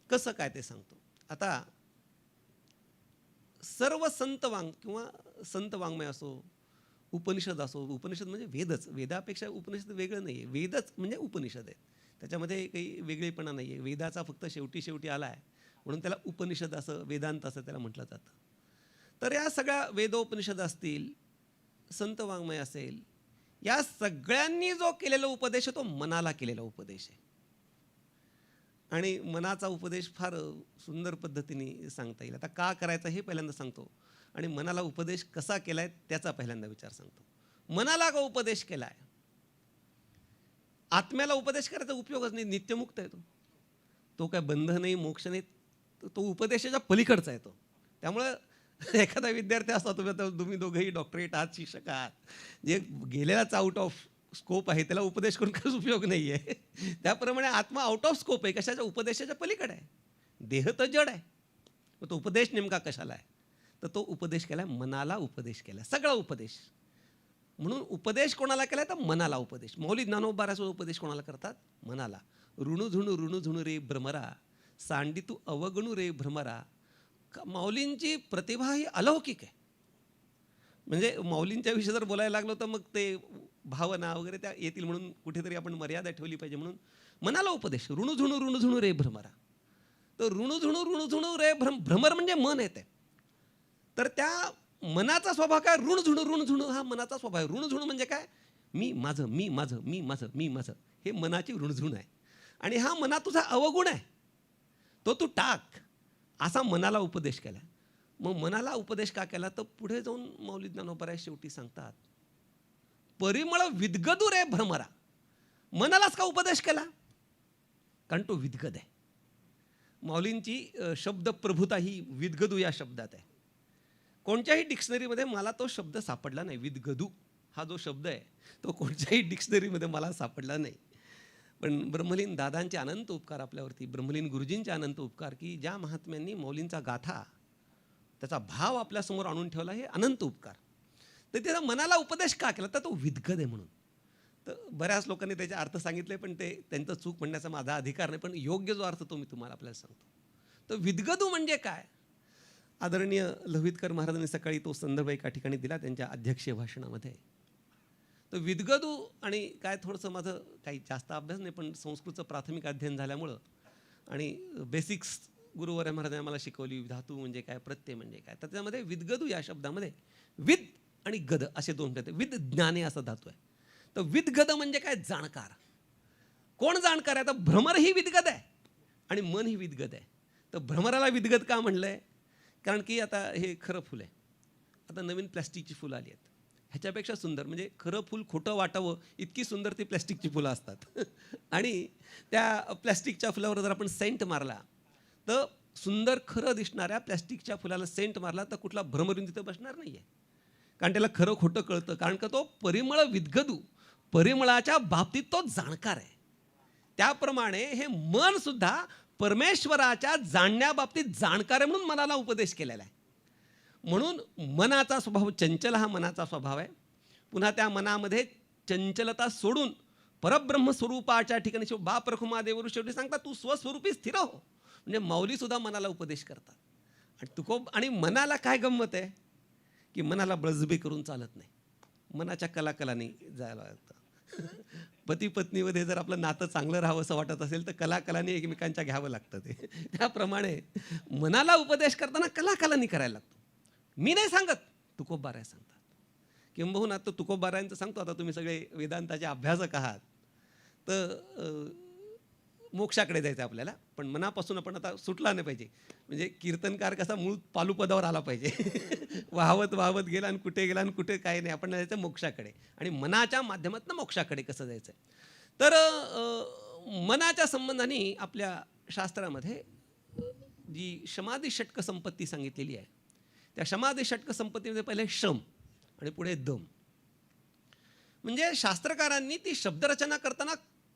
कसं काय ते सांगतो. आता सर्व किंवा संत वाङ्मय असो, उपनिषद असो, उपनिषद म्हणजे वेदच, वेदापेक्षा उपनिषद वेगळं नाही आहे, वेदच म्हणजे उपनिषद आहे. त्याच्यामध्ये काही वेगळेपणा नाही आहे. वेदाचा फक्त शेवटी आला आहे म्हणून त्याला उपनिषद असं, वेदांत असं त्याला म्हटलं जातं. तर या सगळ्या वेदोपनिषद असतील, संत वाङ्मय असेल, या सगळ्यांनी जो केलेला उपदेश आहे तो मनाला केलेला उपदेश आहे. आणि मनाचा उपदेश फार सुंदर पद्धतीने सांगता येईल. आता का करायचा हे पहिल्यांदा सांगतो आणि मनाला उपदेश कसा केलाय त्याचा पहिल्यांदा विचार सांगतो. मनाला का उपदेश केलाय? आत्म्याला उपदेश करायचा उपयोगच नाही, नित्यमुक्त आहे तो काय बंध नाही, मोक्ष नाही, तो उपदेशाच्या पलीकडचा आहे तो. त्यामुळं एखादा विद्यार्थी असता, तुम्ही दोघंही डॉक्टरेट आहात, शिक्षक आहात, जे गेलेलाच आउट ऑफ स्कोप आहे त्याला उपदेश करून काहीच उपयोग नाही आहे. त्याप्रमाणे आत्मा आउट ऑफ स्कोप आहे, कशाच्या? उपदेशाच्या पलीकडे आहे. देह तर जड आहे, मग तो उपदेश नेमका कशाला आहे? तर तो उपदेश केलाय मनाला, उपदेश केलाय सगळा उपदेश. म्हणून उपदेश कोणाला केलाय? तर मनाला उपदेश. मौली ज्ञानोबाराचा उपदेश कोणाला करतात? मनाला. ऋणू झुणू रे भ्रमरा, सांडी तू अवगणू रे भ्रमरा. माऊलींची प्रतिभा ही अलौकिक आहे. म्हणजे माऊलींच्या विषयी जर बोलायला लागलो तर मग ते भावना वगैरे त्या येतील, म्हणून कुठेतरी आपण मर्यादा ठेवली पाहिजे. म्हणून मनाला उपदेश. ऋणू झुणू रे भ्रमरा. तर ऋणू झुणू रे भ्रमर म्हणजे मन येते. तर त्या मनाचा स्वभाव काय? ऋण झुणू हा मनाचा स्वभाव आहे. ऋण झुणू म्हणजे काय? मी माझं, मी माझं, मी माझं, मी माझं, हे मनाची रुणझुण आहे. आणि हा मना तुझा अवगुण आहे, तो तू टाक, असा मनाला उपदेश केला. मग मनाला उपदेश का केला, तर पुढे जाऊन माऊली ज्ञानोबा शेवटी सांगतात, परिमळ विद्गदू रे भ्रमरा. मनालाच का उपदेश केला, कारण तो विद्गद आहे. माऊलींची शब्द प्रभुता ही विद्गदू या शब्दात आहे. कोणत्याही डिक्शनरीमध्ये मला तो शब्द सापडला नाही. विद्गदू हा जो शब्द आहे तो कोणत्याही डिक्शनरीमध्ये मला सापडला नाही. पण ब्रह्मलीन दादांचे अनंत उपकार आपल्यावरती, ब्रह्मलीन गुरुजींचे अनंत उपकार, की ज्या महात्म्यांनी माऊलींचा गाथा, त्याचा भाव आपल्यासमोर आणून ठेवला, हे अनंत उपकार. तर त्याचा मनाला उपदेश का केला, तर तो विद्गद आहे म्हणून. तर बऱ्याच लोकांनी त्याचे अर्थ सांगितले, पण ते त्यांचं चूक म्हणण्याचा माझा अधिकार नाही, पण योग्य जो अर्थ तो मी तुम्हाला आपल्याला सांगतो. तर विद्गदू म्हणजे काय. आदरणीय लव्हितकर महाराजांनी सकाळी तो संदर्भ एका ठिकाणी दिला त्यांच्या अध्यक्षीय भाषणामध्ये. तर विद्गदू आणि काय, थोडंसं माझं काही जास्त अभ्यास नाही, पण संस्कृतचं प्राथमिक अध्ययन झाल्यामुळं आणि बेसिक्स गुरुवर्य महाराजांनी मला शिकवली, धातू म्हणजे काय, प्रत्यय म्हणजे काय. तर त्यामध्ये विद्गदू या शब्दामध्ये विद आणि गद असे दोन शब्द. विद ज्ञाने असा धातू आहे. तर विद्गद म्हणजे काय, जाणकार. कोण जाणकार आहे, तर भ्रमर ही विद्गद आहे आणि मन ही विद्गद आहे. तर भ्रमराला विद्गद का म्हणलंय, कारण की आता हे खरं फुल आहे. आता नवीन प्लॅस्टिकची फुलं आली आहेत, ह्याच्यापेक्षा सुंदर, म्हणजे खरं फुल खोटं वाटावं इतकी सुंदर ती प्लॅस्टिकची फुलं असतात. आणि त्या प्लॅस्टिकच्या फुलावर जर आपण सेंट मारला, तर सुंदर खरं दिसणाऱ्या प्लॅस्टिकच्या फुलाला सेंट मारला तर कुठला भ्रमर येऊन तिथं बसणार नाही आहे, कारण त्याला खरं खोटं कळतं. कारण का तो परिमळ विद्गदू, परिमळाच्या बाबतीत तो जाणकार आहे. त्याप्रमाणे हे मन सुद्धा परमेश्वराच्या जाणण्याबाबतीत जाणकार आहे, म्हणून मनाला उपदेश केलेला आहे. म्हणून मनाचा स्वभाव चंचल हा मनाचा स्वभाव आहे. पुन्हा त्या मनामध्ये चंचलता सोडून परब्रह्म स्वरूपाच्या ठिकाणी बाप रखुमादेवर शेवटी सांगतात, तू स्वस्वरूपी स्थिर हो. म्हणजे माऊली सुद्धा मनाला उपदेश करतात. आणि तुकोब आणि मनाला काय गंमत आहे, की मनाला बळजबी करून चालत नाही, मनाच्या कलाकलाने जायला लागतं. पती पत्नीमध्ये जर आपलं नातं चांगलं राहावं असं वाटत असेल तर कलाकलाने एकमेकांच्या घ्यावं लागतं. ते त्याप्रमाणे मनाला उपदेश करताना कलाकलाने करायला लागतो. मी नाही सांगत, तुकोबाराय सांगतात. किंबहुना आता तुकोबारायांचं सांगतो, आता तुम्ही सगळे वेदांताचे अभ्यासक आहात, तर मोक्षाकडे जायचं आपल्याला, पण मनापासून आपण आता सुटला नाही पाहिजे. म्हणजे कीर्तनकार कसा मूळ पालुपदावर आला पाहिजे. वाहवत वाहवत गेला आणि कुठे गेला आणि कुठे काय नाही, आपण जायचं मोक्षाकडे. आणि मनाच्या माध्यमातून मोक्षाकडे कसं जायचं. तर मनाच्या संबंधाने आपल्या शास्त्रामध्ये जी शमाधी षटक संपत्ती सांगितलेली आहे, त्या शमाधी षटक संपत्तीमध्ये पहिले शम आणि पुढे दम. म्हणजे शास्त्रकारांनी ती शब्दरचना करताना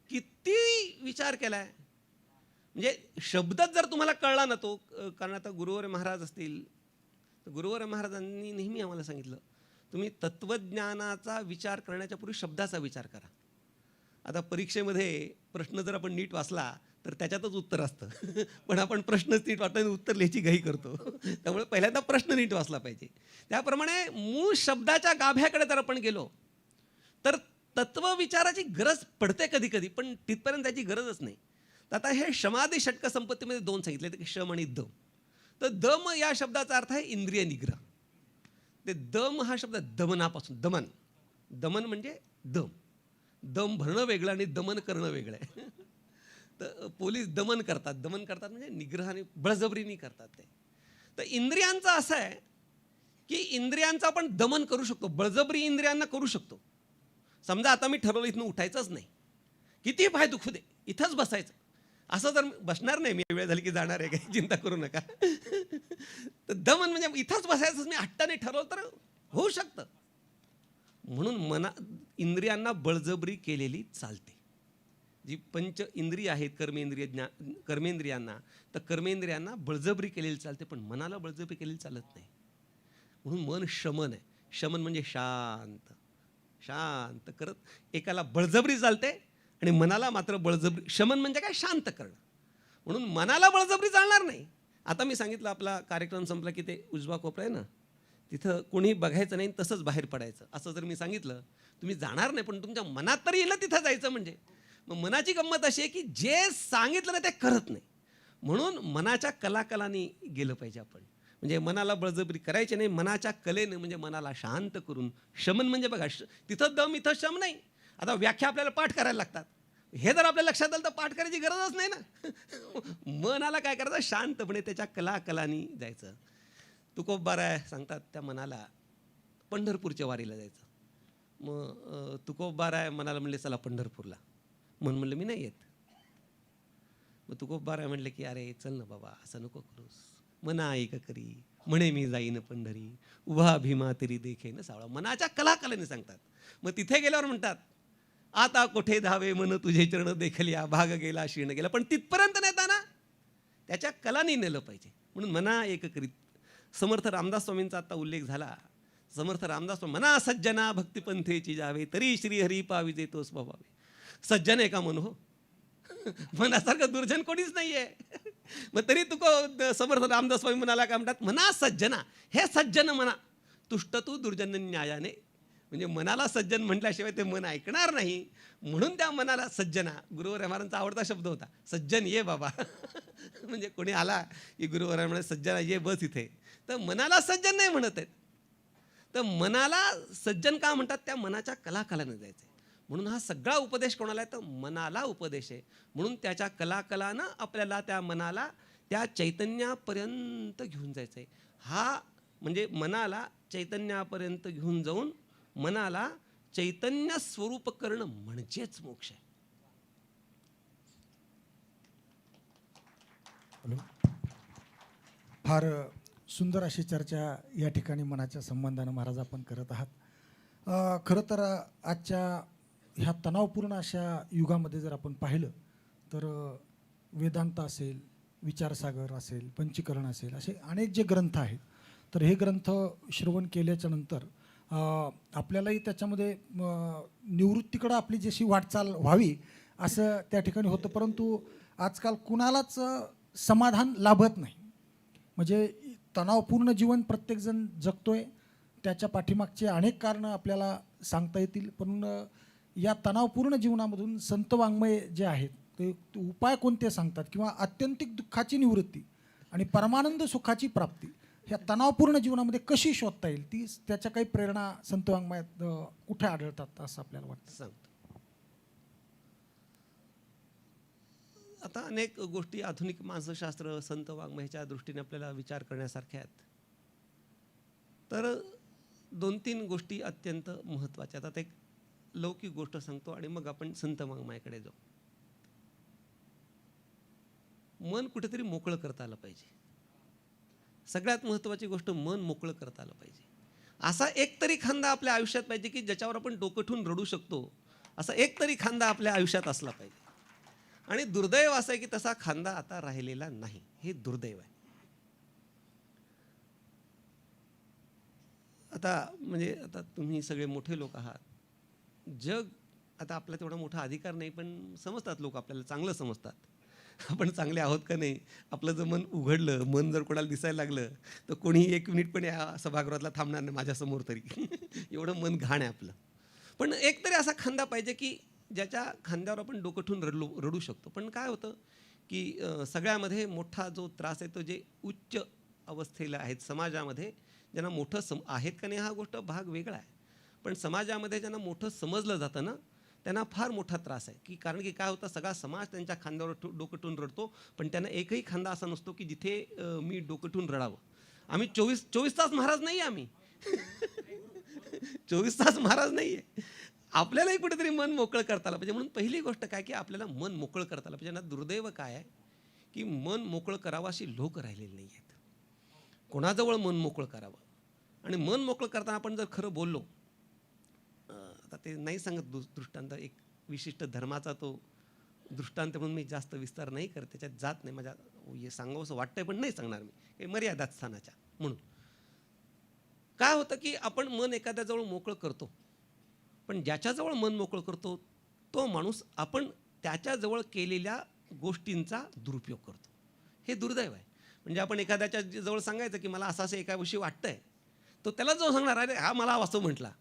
किती विचार केला आहे. म्हणजे शब्दच जर तुम्हाला कळला ना तो, कारण आता गुरुवर्य महाराज असतील, तर गुरुवर्य महाराजांनी नेहमी आम्हाला सांगितलं, तुम्ही तत्त्वज्ञानाचा विचार करण्याच्या पूर्वी शब्दाचा विचार करा. आता परीक्षेमध्ये प्रश्न जर आपण नीट वाचला तर त्याच्यातच उत्तर असतं, पण आपण प्रश्नच नीट वाचला आणि उत्तर लिहायची घाई करतो. त्यामुळे पहिल्यांदा प्रश्न नीट वाचला पाहिजे. त्याप्रमाणे मूळ शब्दाच्या गाभ्याकडे जर आपण गेलो तर तत्वविचाराची गरज पडते कधी कधी, पण तिथपर्यंत त्याची गरजच नाही. तर आता हे शमाधी षटक संपत्तीमध्ये दोन सांगितले, की शम आणि दम. तर दम या शब्दाचा अर्थ आहे इंद्रिय निग्रह. ते दम हा शब्द दमनापासून, दमन, दमन म्हणजे दम, दम भरणं वेगळं आणि दमन करणं वेगळं आहे. तर पोलीस दमन करतात, दमन करतात म्हणजे निग्रहाने बळजबरीने करतात ते. तर इंद्रियांचं असं आहे की इंद्रियांचं आपण दमन करू शकतो, बळजबरी इंद्रियांना करू शकतो. समजा आता मी ठरवलं इथनं उठायचंच नाही, किती पाय दुखू दे, इथंच बसायचं, असं जर बसणार नाही मी, वेळ झाली की जाणार आहे, काही चिंता करू नका. तर दमन म्हणजे इथंच बसायचं मी हट्टाने ठरवलं तर होऊ शकतं. म्हणून इंद्रियांना बळजबरी केलेली चालते. जी पंच इंद्रिय आहेत, कर्मेंद्रियांना, तर कर्मेंद्रियांना बळजबरी केलेली चालते, पण मनाला बळजबरी केलेली चालत नाही. म्हणून मन शमन आहे. शमन म्हणजे शांत, शांत करत एकाला बळजबरी चालते आणि मनाला मात्र बळजबरी. शमन म्हणजे काय, शांत करणं. म्हणून मनाला बळजबरी चालणार नाही. आता मी सांगितलं आपला कार्यक्रम संपला की ते उजवा कोपरा आहे ना, तिथं कोणी बघायचं नाही, तसंच बाहेर पडायचं, असं जर मी सांगितलं, तुम्ही जाणार नाही, पण तुमच्या मनात तरी येईल तिथं जायचं. म्हणजे मग मनाची गंमत अशी आहे की जे सांगितलं ना ते करत नाही. म्हणून मनाच्या कलाकलाने गेलं पाहिजे आपण. म्हणजे मनाला बळजबरी करायची नाही, मनाच्या कलेनं म्हणजे मनाला शांत करून. शमन म्हणजे बघा, तिथं दम इथं शम नाही. आता व्याख्या आपल्याला पाठ करायला लागतात. हे जर आपल्या लक्षात आलं तर पाठ करायची गरजच नाही ना. मनाला काय करायचं, शांतपणे त्याच्या कलाकलांनी जायचं. तुकोबाराय सांगतात त्या मनाला पंढरपूरच्या वारीला जायचं. मग तुकोबाराय मनाला म्हणले चला पंढरपूरला. मन म्हणलं मी नाही येत. मग तुकोबाराय म्हणले की अरे चल ना बाबा, असं नको करूस. मना ऐक करी म्हणे मी जाईन पंढरी, उभा भीमा तरी देखे न सावळा. मनाच्या कलाकलेने सांगतात. मग तिथे गेल्यावर म्हणतात आता कोठे धावे मन तुझे चरण देखल्या, भाग गेला शीण गेला. पण तिथपर्यंत नेताना त्याच्या कलानी नेलं पाहिजे. म्हणून मना एक करीत. समर्थ रामदास स्वामींचा आता उल्लेख झाला. समर्थ रामदास स्वामी मना सज्जना भक्तिपंथेची जावे, तरी श्रीहरी पावी देतो स्वभावे. सज्जन आहे का मन हो? मनासारखं दुर्जन कोणीच नाहीये. मग तरी तुको समर्थ रामदास स्वामी म्हणाला काय म्हणतात, मना सज्जना, हे सज्जन म्हणा तुष्ट तू दुर्जन न्यायाने. म्हणजे मनाला सज्जन म्हटल्याशिवाय ते मन ऐकणार नाही. म्हणून त्या मनाला सज्जना, गुरुवर महाराजांचा आवडता शब्द होता, सज्जन ये बाबा. म्हणजे कोणी आला की गुरुवर म्हणे सज्जना ये बस इथे, तर मनाला सज्जन नाही म्हणत आहेत. तर मनाला सज्जन का म्हणतात, त्या मनाच्या कलाकलाने जायचं. म्हणून हा सगळा उपदेश कोणाला आहे, तर मनाला उपदेश आहे. म्हणून त्याच्या कलाकलानं आपल्याला त्या मनाला त्या चैतन्यापर्यंत घेऊन जायचं आहे. हा म्हणजे मनाला चैतन्यापर्यंत घेऊन जाऊन मनाला चैतन्य स्वरूप करणं म्हणजेच मोक्ष आहे. फार सुंदर अशी चर्चा या ठिकाणी मनाच्या संबंधानं महाराज आपण करत आहात. खरं तर आजच्या ह्या तणावपूर्ण अशा युगामध्ये जर आपण पाहिलं तर वेदांत असेल, विचारसागर असेल, पंचीकरण असेल, असे अनेक जे ग्रंथ आहेत, तर हे ग्रंथ श्रवण केल्याच्या नंतर आपल्यालाही त्याच्यामध्ये निवृत्तीकडं आपली जशी वाटचाल व्हावी असं त्या ठिकाणी होतं. परंतु आजकाल कुणालाच समाधान लाभत नाही. म्हणजे तणावपूर्ण जीवन प्रत्येकजण जगतोय, त्याच्या पाठीमागचे अनेक कारणं आपल्याला सांगता येतील. पण या तणावपूर्ण जीवनामधून संत वाङ्मय जे आहेत ते उपाय कोणते सांगतात, किंवा आत्यंतिक दुःखाची निवृत्ती आणि परमानंद सुखाची प्राप्ती ह्या तणावपूर्ण जीवनामध्ये कशी शोधता येईल, ती त्याच्या काही प्रेरणा संत वाङ्मयात कुठे आढळतात असं आपल्याला वाटतं? सांगतो. आता अनेक गोष्टी आधुनिक मानसशास्त्र, संत वाङ्मयाच्या दृष्टीने आपल्याला विचार करण्यासारख्या आहेत. तर 2-3 गोष्टी अत्यंत महत्त्वाच्या. आता एक लौकिक गोष्ट सांगतो आणि मग आपण संत वाङ्मयाकडे जाऊ. मन कुठेतरी मोकळं करता आलं पाहिजे. सगळ्यात महत्त्वाची गोष्ट, मन मोकळं करता आलं पाहिजे. असा एक तरी खांदा आपल्या आयुष्यात पाहिजे की ज्याच्यावर आपण डोकं ठेवून रडू शकतो. असा एक तरी खांदा आपल्या आयुष्यात असला पाहिजे. आणि दुर्दैव असं आहे की तसा खांदा आता राहिलेला नाही. हे दुर्दैव आहे. आता तुम्ही सगळे मोठे लोक आहात. जग आता आपला तेवढा मोठा अधिकार नाही, पण समजतात लोक, आपल्याला चांगलं समजतात. आपण चांगले आहोत का नाही. आपलं जर मन उघडलं, मन जर कोणाला दिसायला लागलं तर कोणीही 1 मिनिट पण या सभागृहातला थांबणार नाही माझ्यासमोर तरी. एवढं मन घाण आहे आपलं. पण एक तरी असा खांदा पाहिजे की ज्याच्या खांद्यावर आपण डोकं ठेवून रडू शकतो. पण काय होतं की सगळ्यामध्ये मोठा जो त्रास आहे तो जे उच्च अवस्थेला आहेत समाजामध्ये, ज्यांना मोठं आहेत का नाही हा गोष्ट भाग वेगळा आहे. पण समाजामध्ये ज्यांना मोठं समजलं जातं ना, त्यांना फार मोठा त्रास आहे. की कारण की काय होतं, सगळा समाज त्यांच्या खांद्यावर डोकं ठेवून रडतो, पण त्यांना एकही खांदा असा नसतो की जिथे मी डोकं ठेवून रडावं. आम्ही 24 तास महाराज नाही आहे. आम्ही 24 तास महाराज नाही आहे. आपल्यालाही कुठेतरी मन मोकळं करता आलं पाहिजे. म्हणून पहिली गोष्ट काय की आपल्याला मन मोकळं करता आलं पाहिजे. ना दुर्दैव काय आहे की मन मोकळं करावं अशी लोक राहिलेली नाही आहेत. कोणाजवळ मन मोकळं करावं. आणि मन मोकळं करताना आपण जर खरं बोललो, आता ते नाही सांगत दृष्टांत, एक विशिष्ट धर्माचा तो दृष्टांत म्हणून मी जास्त विस्तार नाही करत, त्याच्यात जात नाही. माझ्या हे सांगावं असं वाटतंय पण नाही सांगणार मी, काही मर्यादात स्थानाच्या. म्हणून काय होतं की आपण मन एखाद्याजवळ मोकळं करतो, पण ज्याच्याजवळ मन मोकळं करतो तो माणूस आपण त्याच्याजवळ केलेल्या गोष्टींचा दुरुपयोग करतो. हे दुर्दैव आहे. म्हणजे आपण एखाद्याच्या जवळ सांगायचं की मला असं एका विषयी वाटतंय, तो त्याला जो सांगणार अरे हा मला असं म्हटला,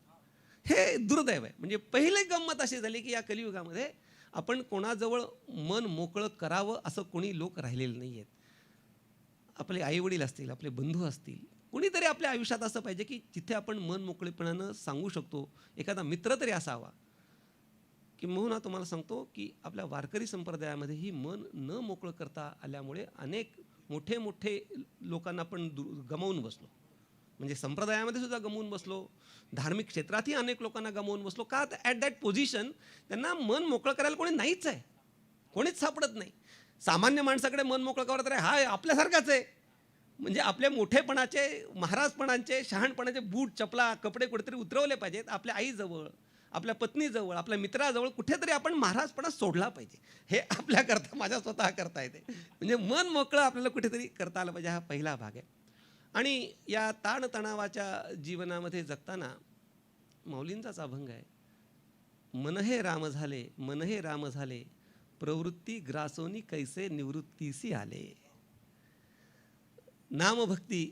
हे दुर्दैव आहे. म्हणजे पहिले गंमत अशी झाली की या कलियुगामध्ये आपण कोणाजवळ मन मोकळं करावं असं कोणी लोक राहिलेले नाही आहेत. आपले आईवडील असतील, आपले बंधू असतील, कुणीतरी आपल्या आयुष्यात असं पाहिजे की जिथे आपण मन मोकळेपणानं सांगू शकतो. एखादा मित्र तरी असावा. किंबहुना तुम्हाला सांगतो की आपल्या वारकरी संप्रदायामध्ये ही मन न मोकळं करता आल्यामुळे अनेक मोठे मोठे लोकांना आपण गमावून बसलो. म्हणजे संप्रदायामध्ये सुद्धा गमावून बसलो, धार्मिक क्षेत्रातही अनेक लोकांना गमावून बसलो. का? ॲट दॅट पोझिशन त्यांना मन मोकळं करायला कोणी नाहीच आहे, कोणीच सापडत नाही. सामान्य माणसाकडे मन मोकळं करावं तर हा आपल्यासारखाच आहे. म्हणजे आपल्या मोठेपणाचे, महाराजपणाचे, शहाणपणाचे बूट, चपला, कपडे कुठेतरी उतरवले पाहिजेत. आपल्या आईजवळ, आपल्या पत्नीजवळ, आपल्या मित्राजवळ कुठेतरी आपण महाराजपणा सोडला पाहिजे. हे आपल्याकरता, माझ्या स्वतः करता येते. म्हणजे मन मोकळं आपल्याला कुठेतरी करता आलं पाहिजे. हा पहिला भाग आहे. आणि या ताणतणावाच्या जीवनामध्ये जगताना माऊलींचाच अभंग आहे. मन हे राम झाले, मन हे राम झाले, प्रवृत्ती ग्रासोनी कैसे निवृत्तीसी आले. नामभक्ती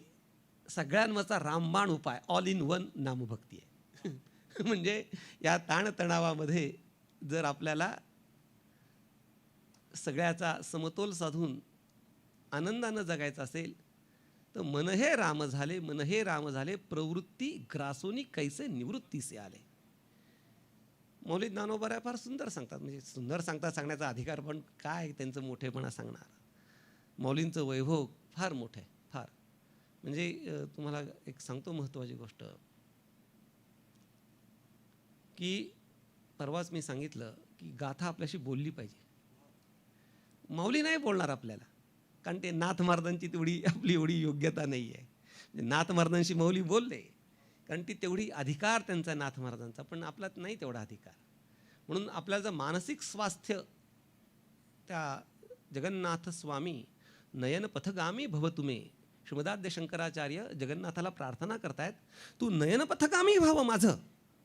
सगळ्यांवरचा रामबाण उपाय, ऑल इन वन नामभक्ती आहे. म्हणजे या ताणतणावामध्ये जर आपल्याला सगळ्याचा समतोल साधून आनंदानं जगायचं असेल तर मन हे राम झाले, मन हे राम झाले, प्रवृत्ती ग्रासोनी कैसे निवृत्तीसे आले. मौली ज्ञानोबा फार सुंदर सांगतात. म्हणजे सुंदर सांगतात, सांगण्याचा अधिकार पण काय त्यांचं मोठेपणा सांगणार. मौलींचं वैभव फार मोठं आहे, फार. म्हणजे तुम्हाला एक सांगतो महत्त्वाची गोष्ट की परवाच मी सांगितलं की गाथा आपल्याशी बोलली पाहिजे. माऊली नाही बोलणार आपल्याला, कारण ते नाथ महाराजांची तेवढी आपली एवढी योग्यता नाही आहे. म्हणजे नाथ महाराजांशी माऊली बोलले कारण ती तेवढी अधिकार त्यांचा नाथ महाराजांचा, पण आपल्यात नाही तेवढा अधिकार. म्हणून आपल्याला जर मानसिक स्वास्थ्य त्या जगन्नाथ स्वामी नयन पथगामी भव तुमे, श्रीमदाद्य शंकराचार्य जगन्नाथाला प्रार्थना करतायत, तू नयन पथगामी व्हावं माझं,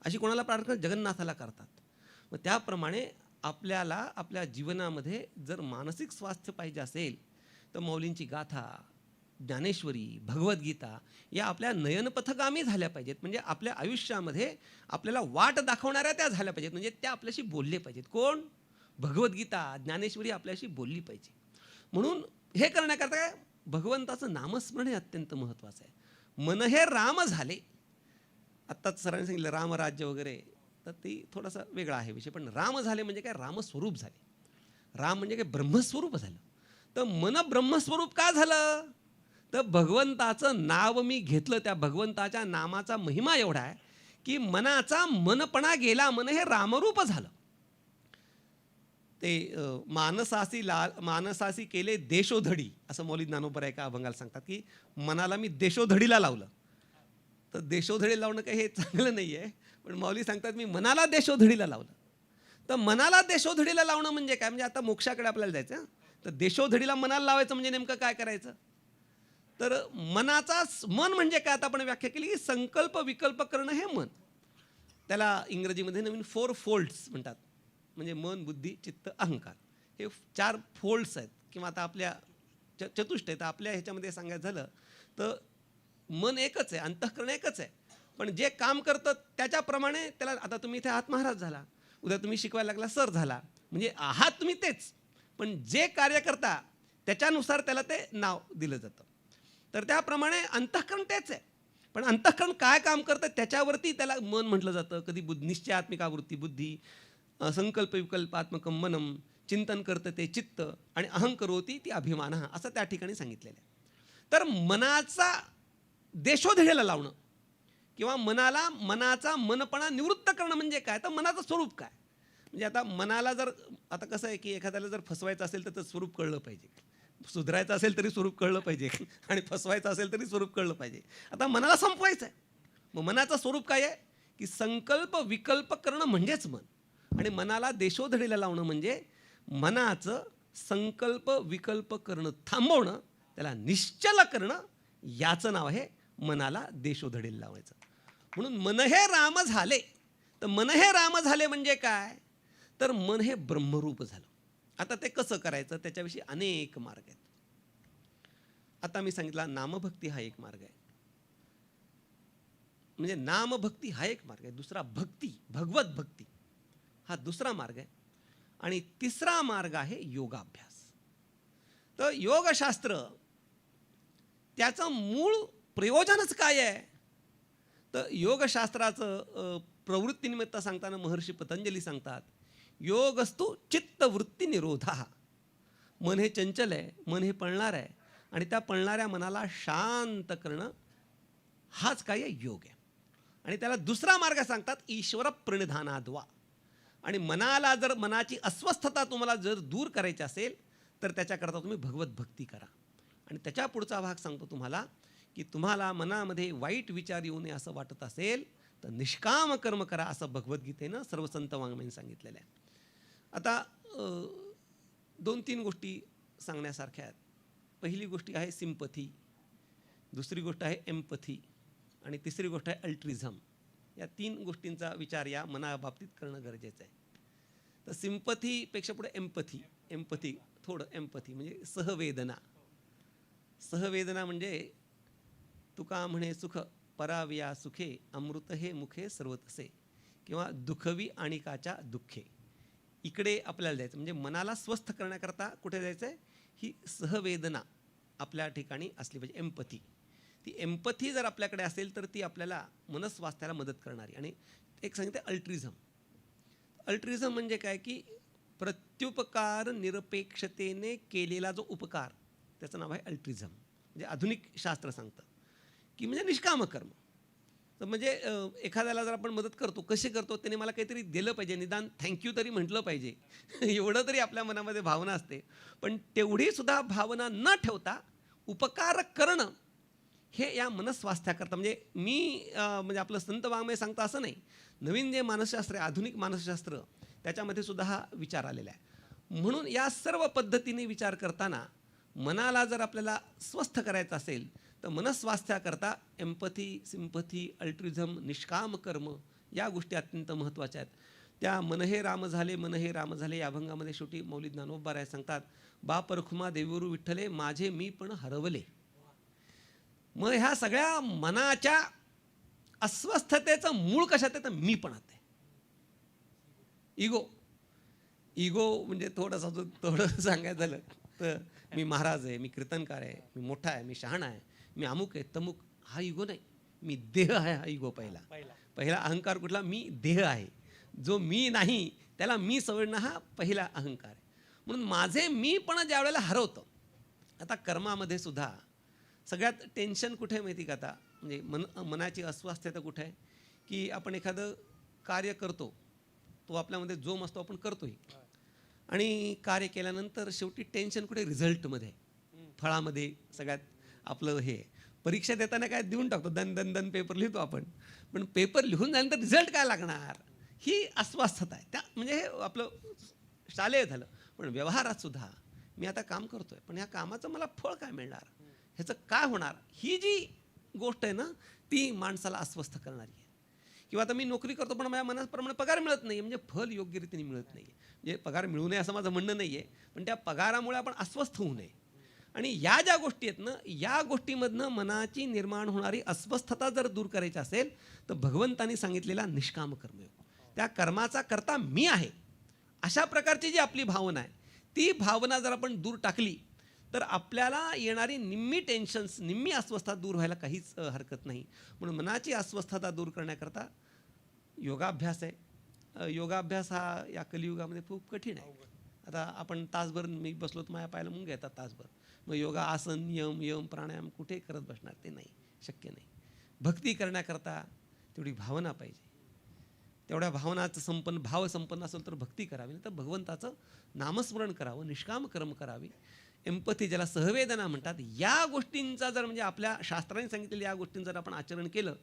अशी कोणाला प्रार्थना जगन्नाथाला करतात. मग त्याप्रमाणे आपल्याला आपल्या जीवनामध्ये जर मानसिक स्वास्थ्य पाहिजे असेल तर माऊलींची गाथा, ज्ञानेश्वरी, भगवद्गीता या आपल्या नयनपथगामी झाल्या पाहिजेत. म्हणजे आपल्या आयुष्यामध्ये आपल्याला वाट दाखवणाऱ्या त्या झाल्या पाहिजेत. म्हणजे त्या आपल्याशी बोलले पाहिजेत. कोण? भगवद्गीता, ज्ञानेश्वरी आपल्याशी बोलली पाहिजे. म्हणून हे करण्याकरता काय, भगवंताचं नामस्मरण हे अत्यंत महत्त्वाचं आहे. मन हे राम झाले. आत्ताच सरांनी सांगितलं रामराज्य वगैरे, तर ती थोडासा वेगळा आहे विषय. पण राम झाले म्हणजे काय, रामस्वरूप झाले. राम म्हणजे काय, ब्रह्मस्वरूप झालं. तर मन ब्रह्मस्वरूप का झालं? तर भगवंताचं नाव मी घेतलं. त्या भगवंताच्या नामाचा महिमा एवढा आहे की मनाचा मनपणा गेला, मन हे रामरूप झालं. ते मानसासी केले देशोधडी, असं मौली ज्ञानोबा एका अभंगाला सांगतात की मनाला मी देशोधडीला लावलं. तर देशोधडी लावणं काही हे चांगलं नाही आहे, पण मौली सांगतात मी मनाला देशोधडीला लावलं. तर मनाला देशोधडीला लावणं म्हणजे काय, म्हणजे आता मोक्षाकडे आपल्याला जायचं. तर देशोधडीला मनाला लावायचं म्हणजे नेमकं काय करायचं. तर मनाचा मन म्हणजे काय, आता आपण व्याख्या केली की संकल्प विकल्प करणं हे मन. त्याला इंग्रजीमध्ये नवीन 4 फोल्ड्स म्हणतात. म्हणजे मन, बुद्धी, चित्त, अहंकार, हे 4 फोल्ड्स आहेत. किंवा आता आपल्या चतुष्ट आहे. तर आपल्या ह्याच्यामध्ये सांगायचं झालं तर मन एकच आहे, अंतःकरण एकच आहे, पण जे काम करतं त्याच्याप्रमाणे त्याला. आता तुम्ही इथे आहात महाराज झाला, उद्या तुम्ही शिकवायला लागला सर झाला, म्हणजे आहात तुम्ही तेच, पण जे कार्य करता त्याच्यानुसार त्याला ते नाव दिलं जातं. तर त्याप्रमाणे अंतःकरण तेच आहे, पण अंतःकरण काय काम करतं त्याच्यावरती त्याला मन म्हटलं जातं. कधी निश्चयात्मिका वृत्ती बुद्धी, संकल्प विकल्पात्मकं मनम, चिंतन करतं ते चित्त, आणि अहंकरोती ती अभिमान, असं त्या ठिकाणी सांगितलेलं आहे. तर मनाचा देशोधडीला लावणं किंवा मनाचा मनपणा निवृत्त करणं म्हणजे काय, तर मनाचं स्वरूप काय. म्हणजे आता मनाला जर, आता कसं आहे की एखाद्याला जर फसवायचं असेल तर स्वरूप कळलं पाहिजे, सुधारायचं असेल तरी स्वरूप कळलं पाहिजे, आणि फसवायचं असेल तरी स्वरूप कळलं पाहिजे. आता मनाला संपवायचं आहे, मग मनाचं स्वरूप काय आहे की संकल्प विकल्प करणं म्हणजेच मन. आणि मनाला देशोधडीला लावणं म्हणजे मनाचं संकल्प विकल्प करणं थांबवणं, त्याला निश्चल करणं, याचं नाव आहे मनाला देशोधडीला लावायचं. म्हणून मन हे राम झाले. तर मन हे राम झाले म्हणजे काय, तर मन हे ब्रह्मरूप झालं. आता ते कसं करायचं त्याच्याविषयी अनेक मार्ग आहेत. आता मी सांगितला नामभक्ती हा एक मार्ग आहे. म्हणजे नामभक्ती हा एक मार्ग आहे. दुसरा भक्ती, भगवत भक्ती हा दुसरा मार्ग आहे. आणि तिसरा मार्ग आहे योगाभ्यास. तर योगशास्त्र त्याचं मूळ प्रयोजनच काय आहे? तर योगशास्त्राचं प्रवृत्तीनिमित्त सांगताना महर्षी पतंजली सांगतात, योगस्तु चित्तवृत्ती निरोधा. मन हे चंचल आहे, मन हे पळणार आहे, आणि त्या पळणाऱ्या मनाला शांत करणं हाच काय आहे? योग आहे. आणि त्याला दुसरा मार्ग सांगतात, ईश्वर प्रणिधानाद्वा. आणि मनाला जर मनाची अस्वस्थता तुम्हाला जर दूर करायची असेल तर त्याच्याकरता तुम्ही भगवत भक्ती करा. आणि त्याच्या पुढचा भाग सांगतो तुम्हाला की तुम्हाला मनामध्ये वाईट विचार येऊ नये असं वाटत असेल तर निष्काम कर्म करा, असं भगवद्गीतेनं सर्व संत वाङ्मयांनी सांगितलेलं आहे. आता 2-3 गोष्टी सांगण्यासारख्या आहेत. पहिली गोष्ट आहे सिम्पथी, दुसरी गोष्ट आहे एम्पथी, आणि तिसरी गोष्ट आहे अल्ट्रिझम. या 3 गोष्टींचा विचार या मनाबाबतीत करणं गरजेचं आहे. तर सिम्पथीपेक्षा पुढे एम्पथी थोडं एम्पथी म्हणजे सहवेदना. सहवेदना म्हणजे तुका म्हणे सुख पराविया सुखे, अमृत हे मुखे सर्वतसे, किंवा दुखवी आणिकाच्या दुःखे. इकडे आपल्याला जायचं, म्हणजे मनाला स्वस्थ करण्याकरता कुठे जायचं आहे? ही सहवेदना आपल्या ठिकाणी असली पाहिजे, एम्पथी. ती एम्पथी जर आपल्याकडे असेल तर ती आपल्याला मनस्वास्थ्याला मदत करणारी. आणि एक सांगितलं अल्ट्रिझम. अल्ट्रिझम म्हणजे काय की प्रत्युपकार निरपेक्षतेने केलेला जो उपकार, त्याचं नाव आहे अल्ट्रिझम. म्हणजे आधुनिक शास्त्र सांगतं की म्हणजे निष्काम कर्म. तर म्हणजे एखाद्याला जर आपण मदत करतो, कशी करतो? त्याने मला काहीतरी दिलं पाहिजे, निदान थँक्यू तरी म्हटलं पाहिजे एवढं तरी आपल्या मनामध्ये भावना असते. पण तेवढीसुद्धा भावना न ठेवता उपकार करणं हे या मनस्वास्थ्याकरता, म्हणजे मी म्हणजे आपलं संत वाङ्मय सांगतं असं नाही, नवीन जे मानसशास्त्र आहे, आधुनिक मानसशास्त्र, त्याच्यामध्ये सुद्धा हा विचार आलेला आहे. म्हणून या सर्व पद्धतीने विचार करताना मनाला जर आपल्याला स्वस्थ करायचं असेल तर मनस्वास्थ्याकरता एम्पथी, सिम्पथी, अल्ट्रिझम, निष्काम कर्म या गोष्टी अत्यंत महत्त्वाच्या आहेत. त्या मन हे राम झाले, मन हे राम झाले या अभंगामध्ये शेवटी मौली ज्ञानोबा राय सांगतात, बाप रखुमा देवीरू विठ्ठले, माझे मी पण हरवले. मग ह्या सगळ्या मनाच्या अस्वस्थतेचं मूळ कशात आहे? तर मी पणात आहे. इगो म्हणजे थोडं सांगायचं झालं तर मी महाराज आहे, मी कीर्तनकार आहे, मी मोठा आहे, मी शहाणा आहे, मी अमुक आहे तमुक, हा इगो नाही. मी देह आहे, हा इगो पहिला अहंकार कुठला? मी देह आहे. जो मी नाही त्याला मी समजणं हा पहिला अहंकार आहे. म्हणून माझे मी पण ज्या वेळेला हरवतं. आता कर्मामध्ये सुद्धा सगळ्यात टेन्शन कुठे आहे माहिती का? आता म्हणजे मनाची अस्वस्थता कुठे आहे की आपण एखादं कार्य करतो, तो आपल्यामध्ये जोम असतो, आपण करतोय, आणि कार्य केल्यानंतर शेवटी टेन्शन कुठे? रिझल्टमध्ये, फळामध्ये. सगळ्यात आपलं हे परीक्षा देताना काय देऊन टाकतो, दन पेपर लिहितो आपण, पण पेपर लिहून झाल्यानंतर रिझल्ट काय लागणार? ही अस्वस्थता आहे. त्या म्हणजे हे आपलं शालेय झालं. पण व्यवहारात सुद्धा मी आता काम करतोय, पण ह्या कामाचं मला फळ काय मिळणार? ह्याचं काय होणार? ही जी गोष्ट आहे ना, ती माणसाला अस्वस्थ करणारी आहे. किंवा आता मी नोकरी करतो पण माझ्या मनाप्रमाणे पगार मिळत नाही, म्हणजे फल योग्य रीतीने मिळत नाही. म्हणजे पगार मिळू नये असं माझं म्हणणं नाही आहे, पण त्या पगारामुळे आपण अस्वस्थ होऊ नये. आणि या ज्या गोष्टी आहेत ना, या गोष्टीमधनं मनाची निर्माण होणारी अस्वस्थता जर दूर करायची असेल तर भगवंतांनी सांगितलेला निष्काम कर्मयोग, त्या कर्माचा करता मी आहे, अशा प्रकारची जी आपली भावना आहे, ती भावना जर आपण दूर टाकली तर आपल्याला येणारी निम्मी टेन्शन्स, निम्मी अस्वस्थता दूर व्हायला काहीच हरकत नाही. म्हणून मनाची अस्वस्थता दूर करण्याकरता योगाभ्यास आहे. योगाभ्यास हा या कलियुगामध्ये खूप कठीण आहे. आता आपण तासभर मी बसलो तर माझ्या पायाला मुंग्या येतात तासभर. मग योगा, आसन, यम प्राणायाम कुठे करत बसणार? ते नाही, शक्य नाही. भक्ती करण्याकरता तेवढी भावना पाहिजे. तेवढ्या भावनाचं भाव संपन्न असेल तर भक्ती करावी, नाही तर भगवंताचं नामस्मरण करावं, निष्काम कर्म करावी. एम्पथी, ज्याला सहवेदना म्हणतात, या गोष्टींचा जर म्हणजे आपल्या शास्त्राने सांगितलेल्या या गोष्टींचं जर आपण आचरण केलं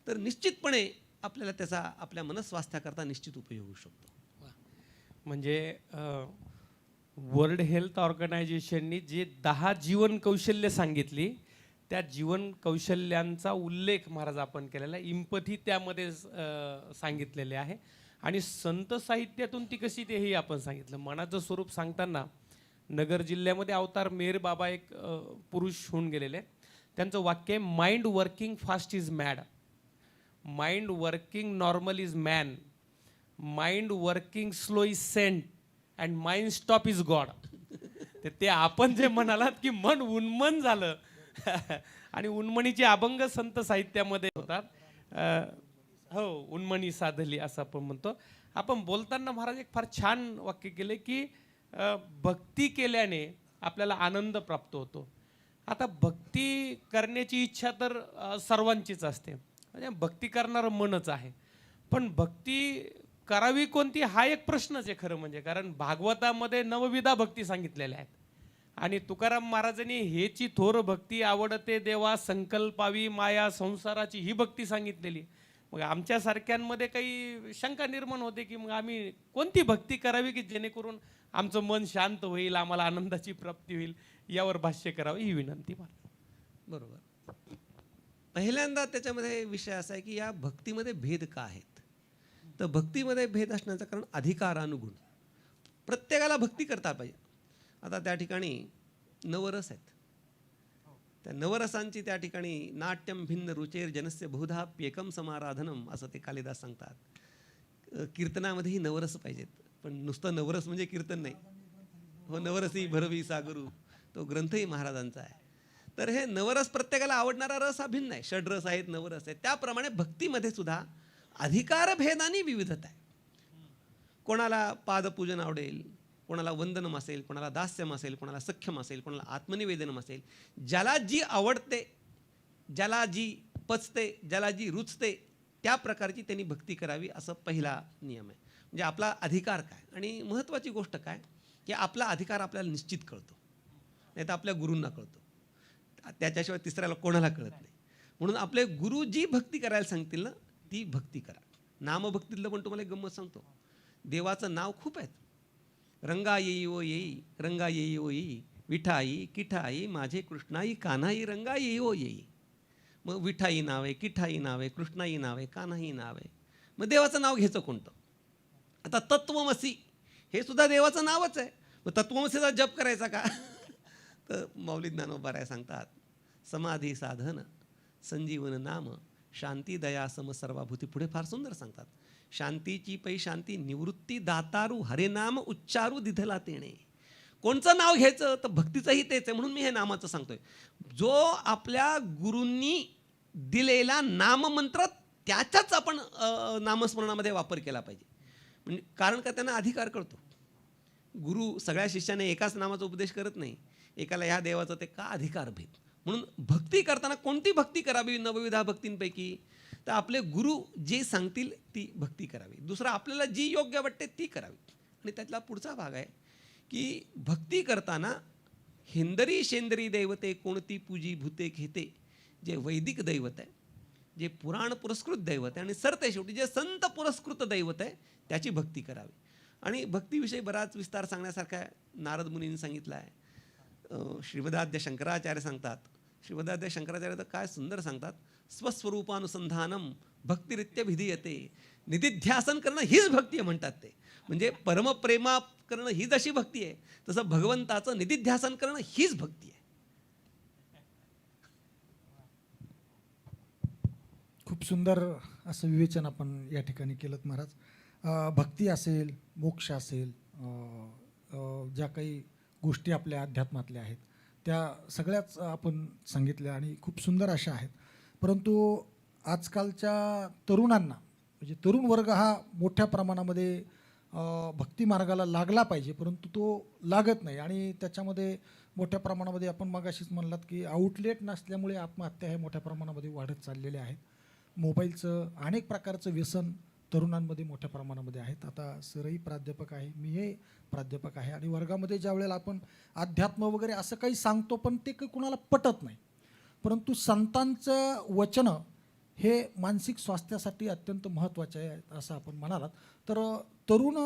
तर निश्चितपणे आपल्याला त्याचा आपल्या मनस्वास्थ्याकरता निश्चित उपयोग होऊ शकतो. म्हणजे वर्ल्ड हेल्थ ऑर्गनायझेशननी जे 10 जीवन कौशल्य सांगितली, त्या जीवन कौशल्यांचा उल्लेख महाराज आपण केलेला आहे. इम्पथी त्यामध्ये सांगितलेले आहे, आणि संत साहित्यातून ती कशी ते हेही आपण सांगितलं. मनाचं स्वरूप सांगताना नगर जिल्ह्यामध्ये अवतार मेहर बाबा एक पुरुष होऊन गेलेले, त्यांचं वाक्य आहे, mind working fast is mad, mind working normal is man, mind working slow is saint, and mind stop is God. ते आपण जे म्हणालात की मन उन्मन झालं आणि उन्मणीचे अभंग संत साहित्यामध्ये होतात. हो, उन्मणी साधली असं आपण म्हणतो. आपण बोलताना महाराज एक फार छान वाक्य केले की भक्ती केल्याने आपल्याला आनंद प्राप्त होतो. आता भक्ती करण्याची इच्छा तर सर्वांचीच असते, म्हणजे भक्ती करणारं मनच आहे. पण भक्ती करावी कोणती हा एक प्रश्नच आहे खरं म्हणजे. कारण भागवतामध्ये नवविधा भक्ती सांगितलेल्या आहेत आणि तुकाराम महाराजांनी हेची थोर भक्ती आवडते देवा संकल्पावी माया संसाराची ही भक्ती सांगितलेली. मग आमच्यासारख्यांमध्ये काही शंका निर्माण होते की मग आम्ही कोणती भक्ती करावी की जेणेकरून आमचं मन शांत होईल, आम्हाला आनंदाची प्राप्ती होईल, यावर भाष्य करावं ही विनंती मला. बरोबर. पहिल्यांदा त्याच्यामध्ये विषय असा आहे की या भक्तीमध्ये भेद का आहेत. तर भक्तीमध्ये भेद असण्याचं कारण अधिकारानुगुण प्रत्येकाला भक्ती करता पाहिजे. आता त्या ठिकाणी नवरस आहेत, त्या नवरसांची त्या ठिकाणी नाट्यम भिन्न रुचेर जनस्य बहुधाप्येकम समाराधनम असं ते कालिदास सांगतात. कीर्तनामध्येही नवरस पाहिजेत, पण नुसतं नवरस म्हणजे कीर्तन नाही. हो, नवरसी भरवी सागरू तो ग्रंथही महाराजांचा आहे. तर हे नवरस प्रत्येकाला आवडणारा रस हा भिन्न आहे. षड्रस आहेत, नवरस आहेत. त्याप्रमाणे भक्तीमध्ये सुद्धा अधिकारभेदाने विविधता आहे. कोणाला पादपूजन आवडेल, कोणाला वंदनम असेल, कोणाला दास्यम असेल, कोणाला सख्यम असेल, कोणाला आत्मनिवेदनम असेल. ज्याला जी आवडते, ज्याला जी पचते, ज्याला जी रुचते त्या प्रकारची त्यांनी भक्ती करावी असं पहिला नियम आहे. म्हणजे आपला अधिकार काय. आणि महत्त्वाची गोष्ट काय की आपला अधिकार आपल्याला निश्चित कळतो, नाही तर आपल्या गुरूंना कळतो, त्याच्याशिवाय तिसऱ्याला कोणाला कळत नाही. म्हणून आपले गुरु जी भक्ती करायला सांगतील ना ती भक्ती करा. नामभक्तीतलं पण तुम्हाला एक गंमत सांगतो. देवाचं नाव खूप आहेत. रंगा येई ओ येई, रंगा येई ओ येई, विठाई किठाई माझे कृष्णाई कान्हाई रंगा येई ओ येई. मग विठाई नाव आहे, किठाई नाव आहे, कृष्णाई नाव आहे, कान्हाई नाव आहे. मग देवाचं नाव घ्यायचं कोणतं. आता तत्वमसी हे सुद्धा देवाचं नावच आहे. मग तत्वमसीचा जप करायचा का. तर माऊली ज्ञानोबा सांगतात समाधी साधन संजीवन नाम शांती दया सम सर्वाभूती. पुढे फार सुंदर सांगतात शांतीची पै शांती निवृत्ती दातारू हरे नाम उच्चारू दिधला तेणे. कोणचं नाव घ्यायचं तर भक्तीचंही तेच आहे. म्हणून मी हे नामाचं सांगतोय. जो आपल्या गुरूंनी दिलेला नाममंत्र त्याच्याच आपण नामस्मरणामध्ये वापर केला पाहिजे. म्हणजे कारण का त्यांना अधिकार कळतो. गुरु सगळ्या शिष्याने एकाच नामाचा उपदेश करत नाही. एकाला ह्या देवाचा ते का अधिकार भेद. म्हणून भक्ती करताना कोणती भक्ती करावी नवविधा भक्तींपैकी तर आपले गुरु जे सांगतील ती भक्ती करावी. दुसरं आपल्याला जी योग्य वाटते ती करावी. आणि त्यातला पुढचा भाग आहे की भक्ती करताना हेंदरी शेंदरी दैवते कोणती पूजी भूते घेते. जे वैदिक दैवत आहे, जे पुराण पुरस्कृत दैवत आहे आणि सरते शेवटी जे संत पुरस्कृत दैवत आहे त्याची भक्ती करावी. आणि भक्तीविषयी बराच विस्तार सांगण्यासारखा आहे. नारद मुनींनी सांगितलं आहे. श्रीमदाद्य शंकराचार्य सांगतात. श्रीमदाद्य शंकराचार्य तर काय सुंदर सांगतात. स्वस्वरूपानुसंधानम भक्तिरित्य भिधीयते. निधिध्यासन करणं हीच भक्ती आहे म्हणतात ते. म्हणजे परमप्रेमा करणं ही जशी भक्ती आहे तसं भगवंताचं निधिध्यासन करणं हीच भक्ती आहे. खूप सुंदर असं विवेचन आपण या ठिकाणी केलं महाराज. भक्ती असेल, मोक्ष असेल, ज्या काही गोष्टी आपल्या अध्यात्मातल्या आहेत त्या सगळ्याच आपण सांगितल्या आणि खूप सुंदर अशा आहेत. परंतु आजकालच्या तरुणांना म्हणजे तरुण वर्ग हा मोठ्या प्रमाणामध्ये भक्ती मार्गाला लागला पाहिजे, परंतु तो लागत नाही. आणि त्याच्यामध्ये मोठ्या प्रमाणामध्ये आपण मगाशीच म्हणलात की आउटलेट नसल्यामुळे आत्महत्या हे मोठ्या प्रमाणामध्ये वाढत चाललेले आहेत. मोबाईलचं अनेक प्रकारचं व्यसन तरुणांमध्ये मोठ्या प्रमाणामध्ये आहेत. आता सरही प्राध्यापक आहे, मीही प्राध्यापक आहे आणि वर्गामध्ये ज्या वेळेला आपण अध्यात्म वगैरे असं काही सांगतो पण ते काही कुणाला पटत नाही. परंतु संतांचं वचनं हे मानसिक स्वास्थ्यासाठी अत्यंत महत्त्वाचे आहे असं आपण म्हणालात. तर तरुण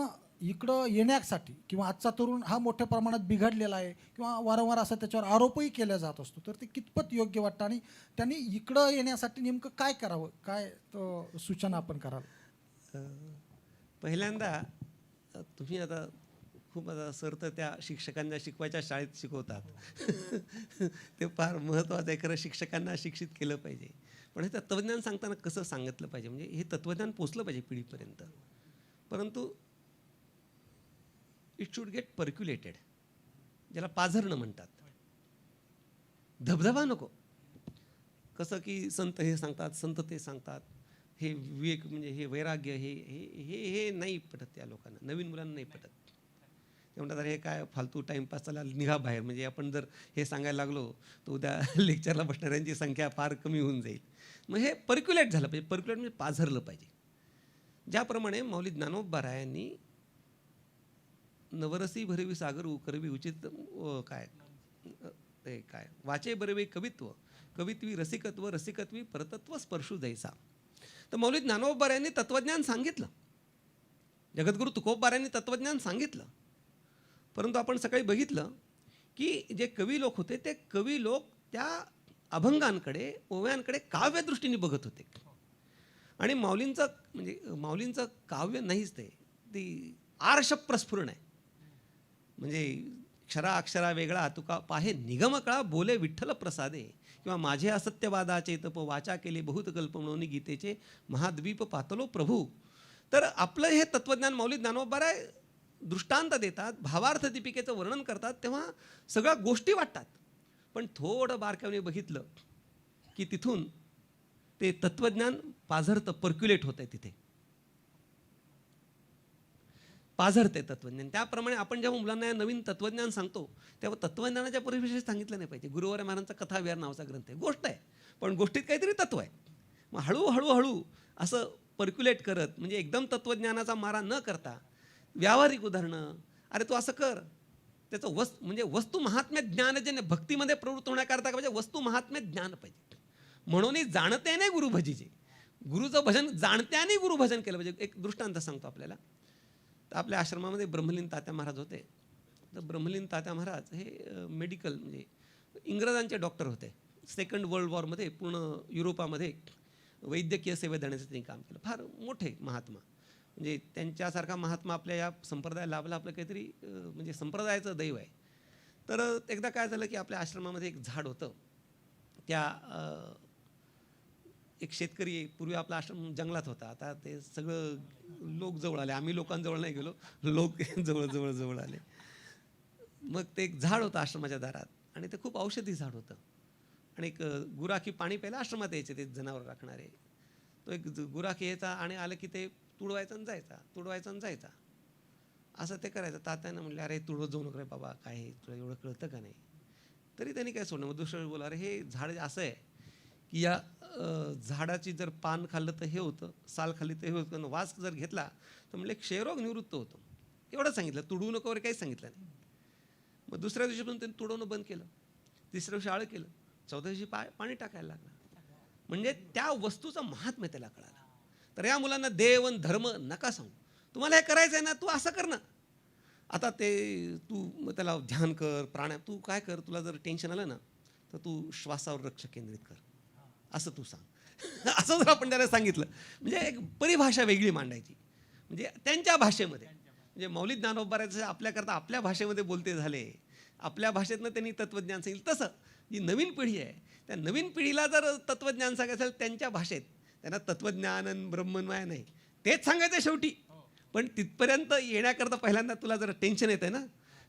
इकडं येण्यासाठी किंवा आजचा तरुण हा मोठ्या प्रमाणात बिघडलेला आहे किंवा वारंवार असा त्याच्यावर आरोपही केला जात असतो, तर ते कितपत योग्य वाटतं आणि त्यांनी इकडं येण्यासाठी नेमकं काय करावं, काय सूचना आपण कराल. पहिल्यांदा तुम्ही आता खूप आता सर तर त्या शिक्षकांना शिकवायच्या शाळेत शिकवतात. ते फार महत्त्वाचं आहे. खरं शिक्षकांना शिक्षित केलं पाहिजे. पण हे तत्त्वज्ञान सांगताना कसं सांगितलं पाहिजे म्हणजे हे तत्त्वज्ञान पोचलं पाहिजे पिढीपर्यंत. परंतु इट शुड गेट पर्क्युलेटेड, ज्याला पाझरणं म्हणतात. धबधबा नको. कसं की संत हे सांगतात, संत ते सांगतात, हे विवेक म्हणजे हे वैराग्य हे हे हे हे नाही पटत त्या लोकांना, नवीन मुलांना नाही पटत. ते म्हणतात अरे हे काय फालतू टाईमपास चालला, निघा बाहेर. म्हणजे आपण जर हे सांगायला लागलो तर उद्या लेक्चरला बसणाऱ्यांची संख्या फार कमी होऊन जाईल. मग हे पर्क्युलेट झालं पाहिजे. पर्क्युलेट म्हणजे पाझरलं पाहिजे. ज्याप्रमाणे माऊली ज्ञानोबारायांनी नवरसी भरवी सागर करवी उचित काय ते काय वाचे बरवे कवित्व कवित्वी रसिकत्व रसिकत्वी परतत्व स्पर्शू जैसा. तर मौलिक ज्ञानोबारायांनी तत्त्वज्ञान सांगितलं, जगद्गुरू तुकोबारायांनी तत्त्वज्ञान सांगितलं. परंतु आपण सकाळी बघितलं की जे कवी लोक होते ते कवी लोक त्या अभंगांकडे ओव्यांकडे काव्यदृष्टीने बघत होते. आणि माऊलींचं काव्य नाहीच ते, ती आर्ष प्रस्फुरण आहे. म्हणजे क्षरा अक्षरा वेगळा तुका पाहे निगमकळा बोले विठ्ठल प्रसादे, किंवा माझे असत्यवादाचे तप वाचा केले बहुत कल्प म्हणून गीतेचे महाद्वीप पातलो प्रभू. तर आपलं हे तत्त्वज्ञान माऊली ज्ञानोबाराय दृष्टांत देतात, भावार्थ दीपिकेचं वर्णन करतात, तेव्हा सगळ्या गोष्टी वाटतात. पण थोडं बारकाईने बघितलं की तिथून ते तत्त्वज्ञान पाझरतं, पर्क्युलेट होतं आहे, तिथे पाझरते तत्त्वज्ञान. त्याप्रमाणे आपण जेव्हा मुलांना नवीन तत्त्वज्ञान सांगतो तेव्हा तत्त्वज्ञानाच्या परिभाषेत सांगितलं नाही पाहिजे. गुरुवार महाराजांचा कथाविहार नावाचा ग्रंथ आहे, गोष्ट आहे, पण गोष्टीत काहीतरी तत्त्व आहे. मग हळूहळू असं पर्क्युलेट करत, म्हणजे एकदम तत्त्वज्ञानाचा मारा न करता व्यावहारिक उदाहरणं, अरे तू असं कर, त्याचं म्हणजे वस्तू महात्म्य ज्ञानजन्य भक्तीमध्ये प्रवृत्त होण्याकरता म्हणजे वस्तू महात्म्य ज्ञान पाहिजे. म्हणून जाणते नाही गुरुभजीचे, गुरुचं भजन जाणत्याने गुरुभजन केलं पाहिजे. एक दृष्टांत सांगतो आपल्याला. तर आपल्या आश्रमामध्ये ब्रह्मलीन तात्या महाराज होते. तर ब्रह्मलीन तात्या महाराज हे मेडिकल म्हणजे इंग्रजांचे डॉक्टर होते. सेकंड वर्ल्ड वॉरमध्ये पूर्ण युरोपामध्ये वैद्यकीय सेवा देण्याचं त्यांनी काम केलं. फार मोठे महात्मा, म्हणजे त्यांच्यासारखा महात्मा आपल्या या संप्रदायाला लाभला, आपलं काहीतरी म्हणजे संप्रदायाचं दैव आहे. तर एकदा काय झालं की आपल्या आश्रमामध्ये एक झाड होतं. त्या एक शेतकरी, पूर्वी आपला आश्रम जंगलात होता, आता ते सगळं लोक जवळ आले. आम्ही लोकांजवळ नाही गेलो, लोक जवळ आले. मग ते एक झाड होतं आश्रमाच्या दारात आणि ते खूप औषधी झाड होतं. आणि एक गुराखी पाणी प्यायला आश्रमात यायचे ते जनावर राखणारे. तो एक गुराखी यायचा आणि आलं की ते तुडवायचा आणि जायचा असं ते करायचं. तात्यानं म्हणले अरे तुडवत जाऊ नका रे बाबा, काय तुला एवढं कळतं का नाही. तरी त्यांनी काय सोडलं. मग दुसऱ्या वेळी बोला अरे हे झाड असं आहे की या झाडाची जर पान खाल्लं तर हे होतं, साल खाल्ली तर हे होतं, वास जर घेतला तर म्हणले क्षयरोग निवृत्त होतो. एवढं सांगितलं, तुडवू नको वगैरे काहीच सांगितलं नाही. मग दुसऱ्या दिवशीपासून त्यांनी तुडवणं बंद केलं, तिसऱ्या दिवशी आळं केलं, चौथ्या दिवशी पाणी टाकायला लागलं. म्हणजे त्या वस्तूचं महात्म्य त्याला कळालं. तर या मुलांना देव धर्म नका सांगू, तुम्हाला हे करायचं आहे ना, तू असं कर ना. आता ते तू त्याला ध्यान कर, प्राणायाम, तू काय कर, तुला जर टेन्शन आलं ना तर तू श्वासावर लक्ष केंद्रित कर, असं तू सांग. असं जर आपण त्याला सांगितलं, म्हणजे एक परिभाषा वेगळी मांडायची, म्हणजे त्यांच्या भाषेमध्ये. म्हणजे मौलिक ज्ञानोबारायचं आपल्याकरता आपल्या भाषेमध्ये बोलते झाले, आपल्या भाषेतनं त्यांनी तत्त्वज्ञान सांगितलं. तसं जी नवीन पिढी आहे त्या नवीन पिढीला जर तत्त्वज्ञान सांगायचं असेल त्यांच्या भाषेत, त्यांना तत्त्वज्ञान आणि ब्रह्मन्वय नाही तेच सांगायचं शेवटी. पण तिथपर्यंत येण्याकरता पहिल्यांदा तुला जर टेन्शन येतं ना,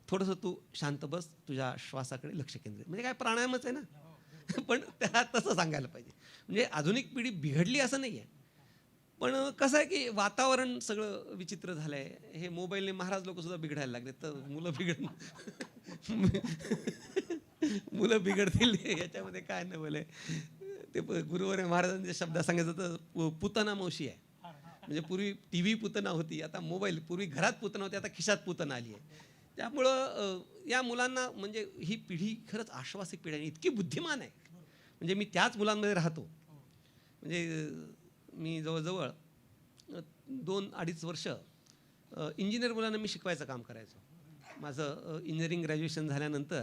थोडंसं तू शांत बस, तुझ्या श्वासाकडे लक्ष केंद्रित, म्हणजे काय प्राणायामच आहे ना. पण त्याला तसं सांगायला पाहिजे. म्हणजे आधुनिक पिढी बिघडली असं नाही आहे, पण कसं आहे की वातावरण सगळं विचित्र झालं आहे. हे मोबाईलने महाराज लोक सुद्धा बिघडायला लागले, तर मुलं बिघडतील याच्यामध्ये काय नाही बोले. ते गुरुवार महाराजांच्या शब्दात सांगायचं तर पुतना मावशी आहे. म्हणजे पूर्वी टी व्ही पुतना होती, आता मोबाईल. पूर्वी घरात पुतना होती, आता खिशात पुतना आली आहे. त्यामुळं या मुलांना म्हणजे ही पिढी खरंच आश्वासिक पिढी आहे, इतकी बुद्धिमान आहे. म्हणजे मी त्याच मुलांमध्ये राहतो. म्हणजे मी जवळजवळ 2-2.5 वर्ष इंजिनियर मुलांना मी शिकवायचं काम करायचो. माझं इंजिनिअरिंग ग्रॅज्युएशन झाल्यानंतर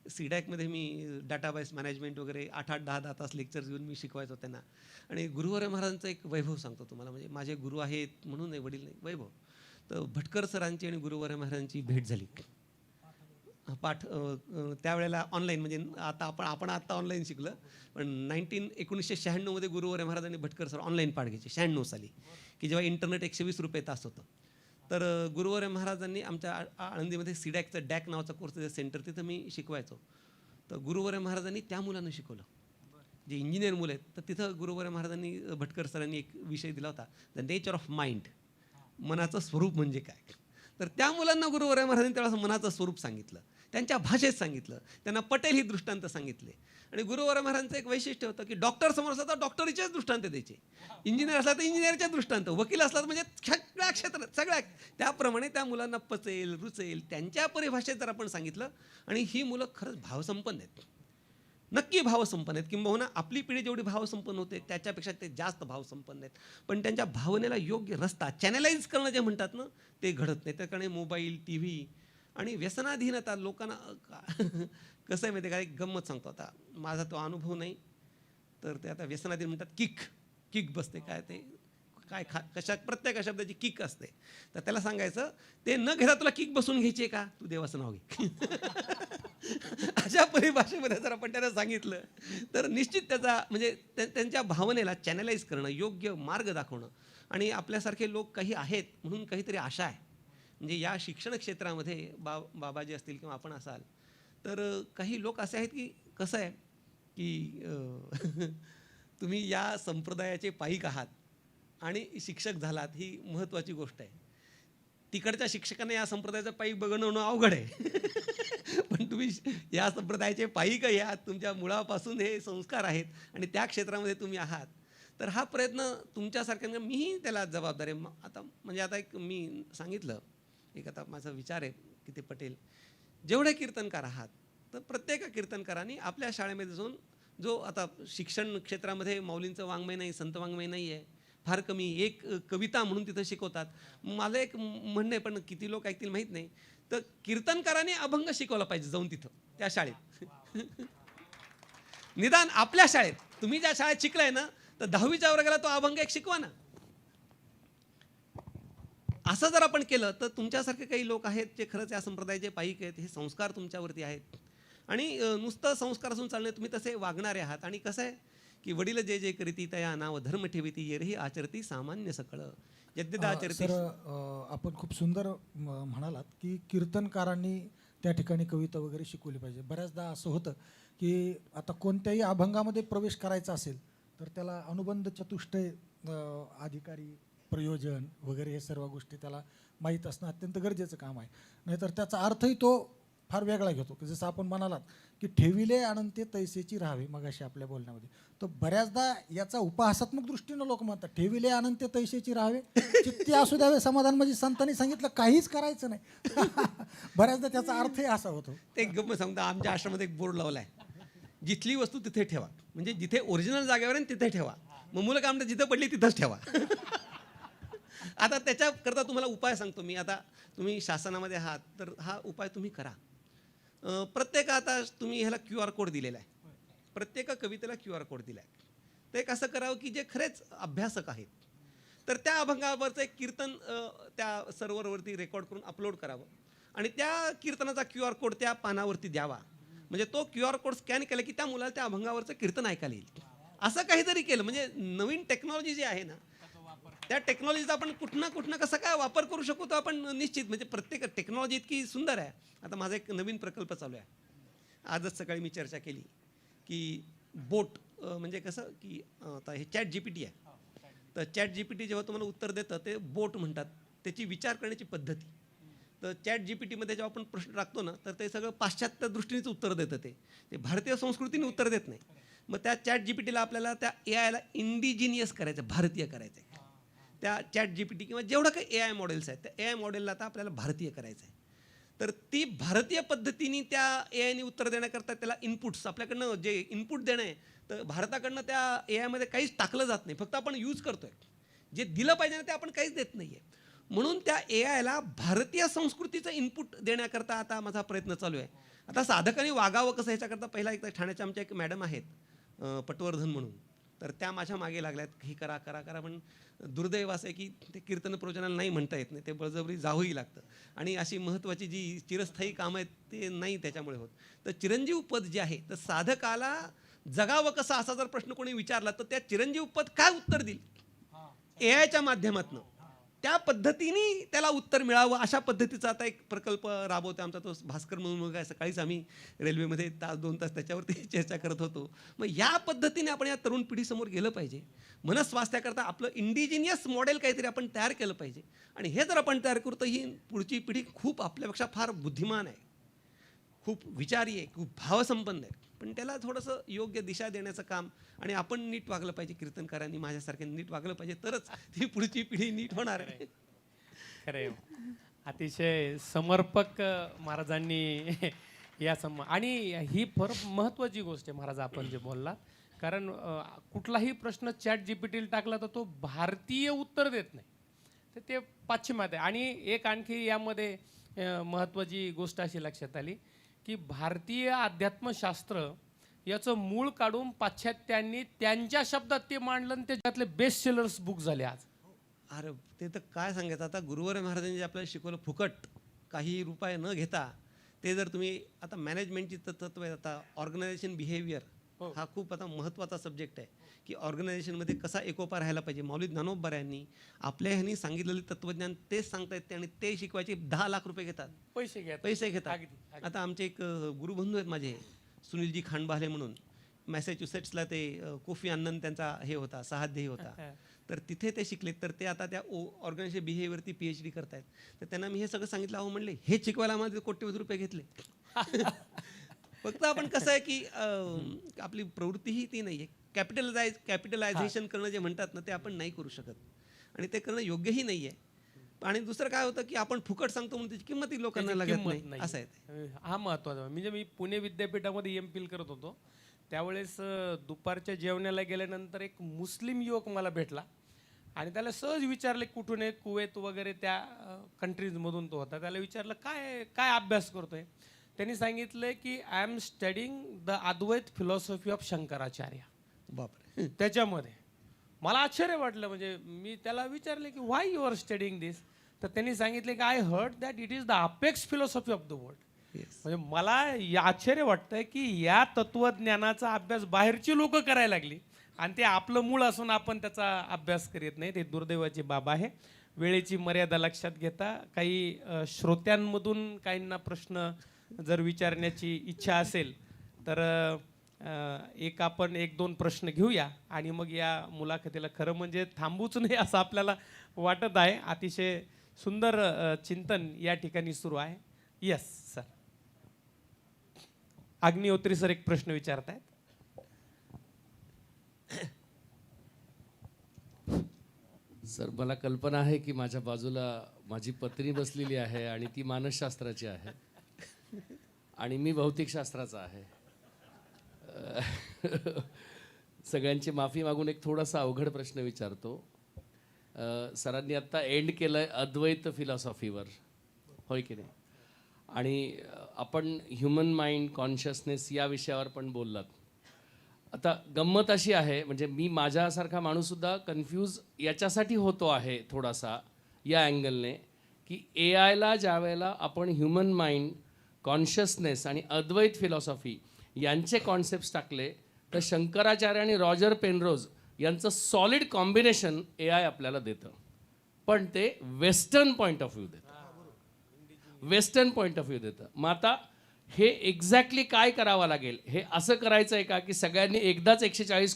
सीडॅकमध्ये मी डाटाबेस मॅनेजमेंट वगैरे 8-10 तास लेक्चर्स घेऊन मी शिकवायचो त्यांना. आणि गुरुवार महाराजांचा एक वैभव सांगतो तुम्हाला. म्हणजे माझे गुरु आहेत म्हणून नाही, वडील नाही, वैभव. तर भटकर सरांची आणि गुरुवार महाराजांची भेट झाली. पाठ त्यावेळेला ऑनलाईन, म्हणजे आता आपण आता ऑनलाईन शिकलं, पण 1996 मध्ये गुरुवार महाराजांनी भटकर सर ऑनलाईन पाठ घ्यायचे. 96 साली, की जेव्हा इंटरनेट 120 रुपये तास होतं. तर गुरुवार महाराजांनी आमच्या आळंदीमध्ये सीडॅकचं डॅक नावाचा कोर्स सेंटर, तिथं मी शिकवायचो. तर गुरुवर्य महाराजांनी त्या मुलांना शिकवलं. जे इंजिनियर मुलं आहेत, तर तिथं गुरुवर्य महाराजांनी, भटकर सरांनी एक विषय दिला होता, द नेचर ऑफ माइंड, मनाचं स्वरूप म्हणजे काय. तर त्या मुलांना गुरुवर्य महाराजांनी त्यावेळेस मनाचं स्वरूप सांगितलं, त्यांच्या भाषेत सांगितलं, त्यांना पटेल ही दृष्टांत सांगितले. आणि गुरुवर्य महाराजांचं एक वैशिष्ट्य होतं की डॉक्टर समोर असला तर डॉक्टरीचेच दृष्टांत द्यायचे, इंजिनियर असला तर इंजिनियरचे दृष्टांत, वकील असला तर म्हणजे सगळ्या क्षेत्रात सगळ्या. त्याप्रमाणे त्या मुलांना पचेल रुचेल त्यांच्या परिभाषेत जर आपण सांगितलं. आणि ही मुलं खरंच भावसंपन्न आहेत, नक्की भावसंपन्न आहेत. किंबहुना आपली पिढी जेवढी भावसंपन्न होते त्याच्यापेक्षा ते जास्त भावसंपन्न आहेत. पण त्यांच्या भावनेला योग्य रस्ता चॅनलाइज करणं जे म्हणतात ना, ते घडत नाही. त्याकडे मोबाईल, टी व्ही आणि व्यसनाधीनता लोकांना कसं आहे माहिती आहे का. एक गंमत सांगतो, आता माझा तो अनुभव नाही, तर ते आता व्यसनाधीन म्हणतात किक बसते काय ते काय प्रत्येक शब्दाची किक असते. तर त्याला सांगायचं, ते न घेता तुला किक बसून घ्यायची का, तू देवाचं नाव घे. अशा परिभाषेमध्ये जर आपण त्यांना सांगितलं तर निश्चित त्याचा म्हणजे त्यांच्या भावनेला चॅनलाइज करणं, योग्य मार्ग दाखवणं. आणि आपल्यासारखे लोक काही आहेत म्हणून काहीतरी आशा आहे. म्हणजे या शिक्षण क्षेत्रामध्ये बाबाजी असतील किंवा आपण असाल, तर काही लोक असे आहेत की कसं आहे की तुम्ही या संप्रदायाचे पाईक आहात आणि शिक्षक झालात, ही महत्त्वाची गोष्ट आहे. तिकडच्या शिक्षकांना या संप्रदायाचं पाईक बनवणं अवघड आहे. पण तुम्ही या संप्रदायाचे पाईक आहात, तुमच्या मुळापासून हे संस्कार आहेत आणि त्या क्षेत्रामध्ये तुम्ही आहात. तर हा प्रयत्न तुमच्यासारख्या, मीही त्याला जबाबदार आहे. आता म्हणजे आता एक मी सांगितलं, एक आता माझा विचार आहे की ते पटेल, जेवढे कीर्तनकार आहात तर प्रत्येक कीर्तनकारांनी आपल्या शाळेमध्ये जाऊन, जो आता शिक्षण क्षेत्रामध्ये माऊलींचं वाङ्मय नाही, संत वाङ्मय नाही आहे, फार कमी, एक कविता म्हणून तिथं शिकवतात. माझं एक म्हणणं आहे, पण किती लोक ऐकतील माहीत नाही, तर कीर्तनकारांनी अभंग शिकवला पाहिजे जाऊन तिथं त्या शाळेत. निदान आपल्या शाळेत, तुम्ही ज्या शाळेत शिकलाय ना, तर 10वीच्या वर्गाला तो अभंग एक शिकवा ना. असं जर आपण केलं तर तुमच्यासारखे काही लोक आहेत जे खरंच या संप्रदायाचे पाईक आहेत, हे संस्कार तुमच्यावरती आहेत. आणि नुसतं संस्कार असून चालणे, तुम्ही तसे वागणारे आहात. आणि कसं आहे की वडील जे जे करीती तया नाव धर्म ठेविती, येरही आचरती सामान्य सकळ यद्यदा आचरती. आपण खूप सुंदर म्हणालात की कीर्तनकारांनी त्या ठिकाणी कविता वगैरे शिकवली पाहिजे. बऱ्याचदा असं होतं की आता कोणत्याही अभंगामध्ये प्रवेश करायचा असेल तर त्याला अनुबंध चतुष्टय, अधिकारी, प्रयोजन वगैरे हे सर्व गोष्टी त्याला माहीत असणं अत्यंत गरजेचं काम आहे. नाहीतर त्याचा अर्थही तो फार वेगळा घेतो. की जसं आपण म्हणालात की ठेविले अनंते तैसेची राहावे मगाशी आपल्या बोलण्यामध्ये, तर बऱ्याचदा याचा उपहासात्मक दृष्टीनं लोक म्हणतात ठेविले अनंते तैसेची राहावे, चित्ती असू द्यावे समाधान, म्हणजे संतांनी सांगितलं काहीच करायचं नाही. बऱ्याचदा त्याचा अर्थही असा होतो. ते गप्प सांगतो, आमच्या आश्रमात एक बोर्ड लावला आहे, जिथली वस्तू तिथे ठेवा. म्हणजे जिथे ओरिजिनल जागेवर आहे तिथे ठेवा. मग मुलं काय म्हणतात, जिथं पडली तिथंच ठेवा. आता त्याच्याकरता तुम्हाला उपाय सांगतो मी. आता तुम्ही शासनामध्ये आहात तर हा उपाय तुम्ही करा. प्रत्येक, आता तुम्ही ह्याला QR कोड दिलेला आहे, प्रत्येक कवितेला QR कोड दिला आहे. तर एक असं करावं की जे खरेच अभ्यासक आहेत तर त्या अभंगावरचं एक कीर्तन त्या सर्व्हरवरती रेकॉर्ड करून अपलोड करावं आणि त्या कीर्तनाचा QR कोड त्या पानावरती द्यावा. म्हणजे तो QR कोड स्कॅन केला की त्या मुलाला त्या अभंगावरचं कीर्तन ऐकायला येईल. असं काहीतरी केलं म्हणजे नवीन टेक्नॉलॉजी जी आहे ना, त्या टेक्नॉलॉजीचा आपण कुठनं कसा काय वापर करू शकू तो आपण निश्चित, म्हणजे प्रत्येक टेक्नॉलॉजी इतकी सुंदर आहे. आता माझा एक नवीन प्रकल्प चालू आहे. आजच सकाळी मी चर्चा केली की बोट, म्हणजे कसं की आता हे ChatGPT आहे, तर ChatGPT जेव्हा तुम्हाला उत्तर देतं ते बोट म्हणतात, त्याची विचार करण्याची पद्धती. तर ChatGPTमध्ये जेव्हा आपण प्रश्न टाकतो ना, तर ते सगळं पाश्चात्य दृष्टीनेच उत्तर देतं. ते भारतीय संस्कृतीने उत्तर देत नाही. मग त्या ChatGPTला आपल्याला त्या AIला इंडिजिनियस करायचं, भारतीय करायचं आहे. त्या ChatGPT किंवा जेवढं काही AI मॉडेल्स आहेत त्या AI मॉडेलला आता आपल्याला भारतीय करायचं आहे. तर ती भारतीय पद्धतीने त्या AIने उत्तर देण्याकरता त्याला इनपुट्स, आपल्याकडनं जे इनपुट देणं आहे, तर भारताकडनं त्या AIमध्ये काहीच टाकलं जात नाही, फक्त आपण यूज करतोय. जे दिलं पाहिजे ना ते आपण काहीच देत नाही आहे. म्हणून त्या AIला भारतीय संस्कृतीचं इनपुट देण्याकरता आता माझा प्रयत्न चालू आहे. आता साधकांनी वागावं कसं ह्याच्याकरता पहिला एक ठाण्याच्या आमच्या एक मॅडम आहेत पटवर्धन म्हणून, तर त्या माझ्या मागे लागल्यात, हे करा करा करा. पण दुर्दैव असं आहे की ते कीर्तन प्रवचनाला नाही म्हणता येत नाही, ते बळजबरी जावंही लागतं. आणि अशी महत्त्वाची जी चिरस्थायी कामं आहेत ते नाही त्याच्यामुळे होत. तर चिरंजीव पद जे आहे, तर साधकाला जगावं कसं असा जर प्रश्न कोणी विचारला तर त्या चिरंजीव पद काय उत्तर देईल? AIच्या माध्यमातून. त्या पद्धतीने त्याला उत्तर मिळावं अशा पद्धतीचा आता एक प्रकल्प राबवतो आमचा, तो भास्कर म्हणून मुलगा आहे. सकाळीच आम्ही रेल्वेमध्ये 2 तास त्याच्यावरती चर्चा करत होतो. मग या पद्धतीने आपण या तरुण पिढीसमोर गेलं पाहिजे. मनस्वास्थ्याकरता आपलं इंडिजिनियस मॉडेल काहीतरी आपण तयार केलं पाहिजे. आणि हे जर आपण तयार करू तर ही पुढची पिढी खूप आपल्यापेक्षा फार बुद्धिमान आहे, खूप विचारी आहे, खूप भावसंपन्न आहे. पण त्याला थोडंसं योग्य दिशा देण्याचं काम, आणि आपण नीट वागलं पाहिजे, कीर्तनकारांनी माझ्यासारख्यांनी नीट वागलं पाहिजे, तरच ती पुढची पिढी नीट होणार आहे. खरे अतिशय समर्पक महाराजांनी या आणि ही फार महत्त्वाची गोष्ट आहे महाराज आपण जे बोललात. कारण कुठलाही प्रश्न चॅट जीपीटीला टाकला तर तो भारतीय उत्तर देत नाही, तर ते पाश्चिमात्य आहे. आणि एक आणखी यामध्ये महत्त्वाची गोष्ट अशी लक्षात आली की भारतीय अध्यात्मशास्त्र याचं मूळ काढून पाश्चात्यांनी त्यांच्या शब्दात ते मांडलं आणि त्याच्यातले बेस्ट सेलर्स बुक झाले आज. अरे ते तर काय सांगायचं. आता गुरुवर महाराजांनी जे आपल्याला शिकवलं फुकट, काही रुपये न घेता, ते जर तुम्ही आता मॅनेजमेंटची तत्त्व आहे. आता ऑर्गनायझेशन बिहेवियर हा खूप आता महत्त्वाचा सब्जेक्ट आहे की ऑर्गनायझेशनमध्ये कसा एकोपा राहायला पाहिजे. मौली ज्ञानोबा यांनी आपल्या ह्यांनी सांगितलेले तत्त्वज्ञान तेच सांगता येते आणि ते शिकवायचे 10 लाख रुपये घेतात, पैसे घेतात. आता आमचे एक गुरुबंधू आहेत माझे, सुनीलजी खांडबाले म्हणून, मॅसेच्युसेट्सला ते कोफी अन्नन त्यांचा हे होता, सहाध्यायी होता. तर तिथे ते शिकलेत. तर ते आता त्या ऑर्गनायझेशन बिहेवियरवरती PhD करतायत. तर त्यांना मी हे सगळं सांगितलं. अहो म्हणले हे शिकवायला आम्हाला कोट्यवधी रुपये घेतले. फक्त आपण कसं आहे की आपली प्रवृत्तीही ती नाही आहे. कॅपिटलायझेशन करणं जे म्हणतात ना, ते आपण नाही करू शकत आणि ते करणं योग्यही नाही आहे. आणि दुसरं काय होतं की आपण फुकट सांगतो म्हणून त्याची किंमत लोकांना लागत नाही, असं आहे. हा महत्त्वाचा. म्हणजे मी पुणे विद्यापीठामध्ये MPhil करत होतो त्यावेळेस दुपारच्या जेवणाला गेल्यानंतर एक मुस्लिम युवक मला भेटला आणि त्याला सहज विचारले कुठून आहे, कुवेत वगैरे त्या कंट्रीजमधून तो होता. त्याला विचारलं काय काय अभ्यास करतोय. त्यांनी सांगितलं की I am studying the Advaita philosophy of Shankaracharya. बापरे. त्याच्यामध्ये मला आश्चर्य वाटलं. म्हणजे मी त्याला विचारले की व्हाय यू आर स्टडिंग दिस. तर त्यांनी सांगितले की I heard that it is the apex philosophy of the world. म्हणजे मला आश्चर्य वाटतंय की या तत्वज्ञानाचा अभ्यास बाहेरची लोक करायला लागली आणि ते आपलं मूळ असून आपण त्याचा अभ्यास करीत नाही. ते दुर्दैवाची बाब आहे. वेळेची मर्यादा लक्षात घेता काही श्रोत्यांमधून काहींना प्रश्न जर विचारण्याची इच्छा असेल तर आपण 1-2 प्रश्न घेऊया आणि मग या मुलाखतीला खरं म्हणजे थांबूच नाही असं आपल्याला वाटत आहे. अतिशय सुंदर चिंतन या ठिकाणी सुरू आहे. Yes sir. अग्निहोत्री सर एक प्रश्न विचारतायत. सर मला कल्पना आहे की माझ्या बाजूला माझी पत्नी बसलेली आहे आणि ती मानसशास्त्राची आहे आणि मी भौतिकशास्त्राचा आहे. सगळ्यांची माफी मागून एक थोडासा अवघड प्रश्न विचारतो. सरांनी आत्ता एंड केलंय अद्वैत फिलॉसॉफीवर, होय की नाही? आणि आपण ह्युमन माइंड कॉन्शियसनेस या विषयावर पण बोललात. आता गंमत अशी आहे, म्हणजे मी माझ्यासारखा माणूससुद्धा कन्फ्यूज याच्यासाठी होतो आहे थोडासा या अँगलने की AI ला ज्या वेळेला आपण ह्युमन माइंड कॉन्शियसनेस आणि अद्वैत फिलॉसॉफी यांचे कॉन्सेप्ट्स टाकले तर शंकराचार्य आणि रॉजर पेनरोज यांचं सॉलिड कॉम्बिनेशन AI आपल्याला देतं. पण ते वेस्टर्न पॉईंट ऑफ व्ह्यू देतं, वेस्टर्न पॉईंट ऑफ व्ह्यू देतं. मग आता हे एक्झॅक्टली काय करावं लागेल? हे असं करायचं आहे का की सगळ्यांनी एकदाच 140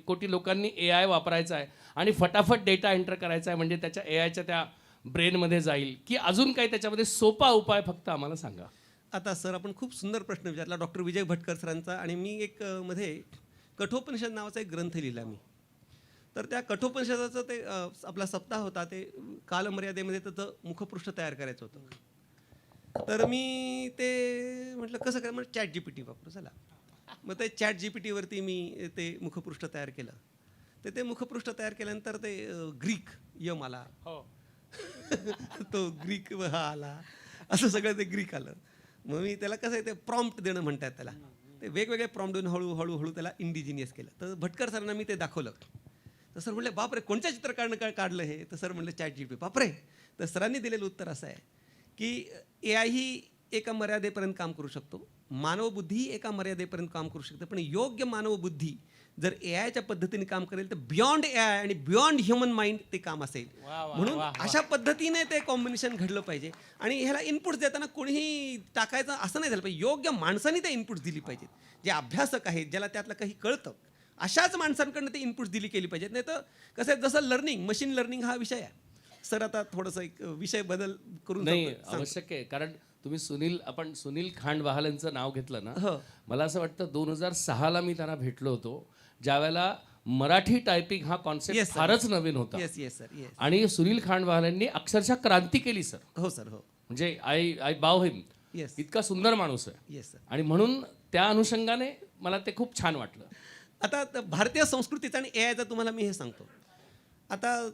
कोटी लोकांनी AI वापरायचा आहे आणि फटाफट डेटा एंटर करायचा आहे म्हणजे त्याच्या AIच्या त्या ब्रेनमध्ये जाईल, की अजून काही त्याच्यामध्ये सोपा उपाय फक्त आम्हाला सांगा. आता सर आपण खूप सुंदर प्रश्न विचारला डॉक्टर विजय भटकर सरांचा. आणि मी एक मध्ये कठोपनिषद नावाचा एक ग्रंथ लिहिला मी. तर त्या कठोपनिषदाचं ते आपला सप्ताह होता, ते कालमर्यादेमध्ये त्याचं मुखपृष्ठ तयार करायचं होतं. तर मी ते म्हटलं कसं काय, म्हणजे ChatGPT वापरू चला. मग ते ChatGPTवरती मी ते मुखपृष्ठ तयार केलं. तर ते मुखपृष्ठ तयार केल्यानंतर ते ग्रीक यम आला, तो ग्रीक हा आला, असं सगळं ते ग्रीक आलं. मग मी त्याला कसं आहे ते प्रॉम्प्ट देणं म्हणतात त्याला, ते वेगवेगळे प्रॉम्प्ट देऊन हळूहळू त्याला इंडिजिनियस केलं. तर भटकर सरांना मी ते दाखवलं. तर सर म्हणले बापरे कोणत्या चित्रकारानं काढलं हे? तर सर म्हणलं ChatGPT. बापरे. तर सरांनी दिलेलं उत्तर असं आहे की AI ही एका मर्यादेपर्यंत काम करू शकतो मानवबुद्धी ही एका मर्यादेपर्यंत काम करू शकते, पण योग्य मानवबुद्धी जर AIच्या पद्धतीने काम करेल तर बियॉन्ड AI आणि बियॉन्ड ह्युमन माइंड ते काम असेल. म्हणून अशा पद्धतीने ते कॉम्बिनेशन घडलं पाहिजे. आणि ह्याला इनपुट्स देताना कोणीही टाकायचं असं नाही झालं पाहिजे. योग्य माणसांनी ते इनपुट्स दिली पाहिजेत, जे अभ्यासक आहेत, ज्याला त्यातलं काही कळतं, अशाच माणसांकडनं ते इनपुट्स दिली केली पाहिजेत. नाही तर कसं आहे, जसं लर्निंग, मशीन लर्निंग हा विषय आहे. सर आता थोडंसं एक विषय बदल करून नाही सांगतो. आवश्यक आहे, कारण तुम्ही सुनील खांडबहाल यांचं नाव घेतलं ना, हो. मला असं वाटतं 2006ला मी त्यांना भेटलो होतो, ज्यावेळेला मराठी टायपिंग हा कॉन्सेप्ट Yes, sir. फारच नवीन होता. Yes sir, yes. आणि सुनील खांडबहाल यांनी अक्षरशः क्रांती केली सर. हो सर, हो. म्हणजे आय बाव हिम. येस, इतका सुंदर माणूस आहे. Yes sir. आणि म्हणून त्या अनुषंगाने मला ते खूप छान वाटलं. आता भारतीय संस्कृतीचा आणि AIचा तुम्हाला मी हे सांगतो. आता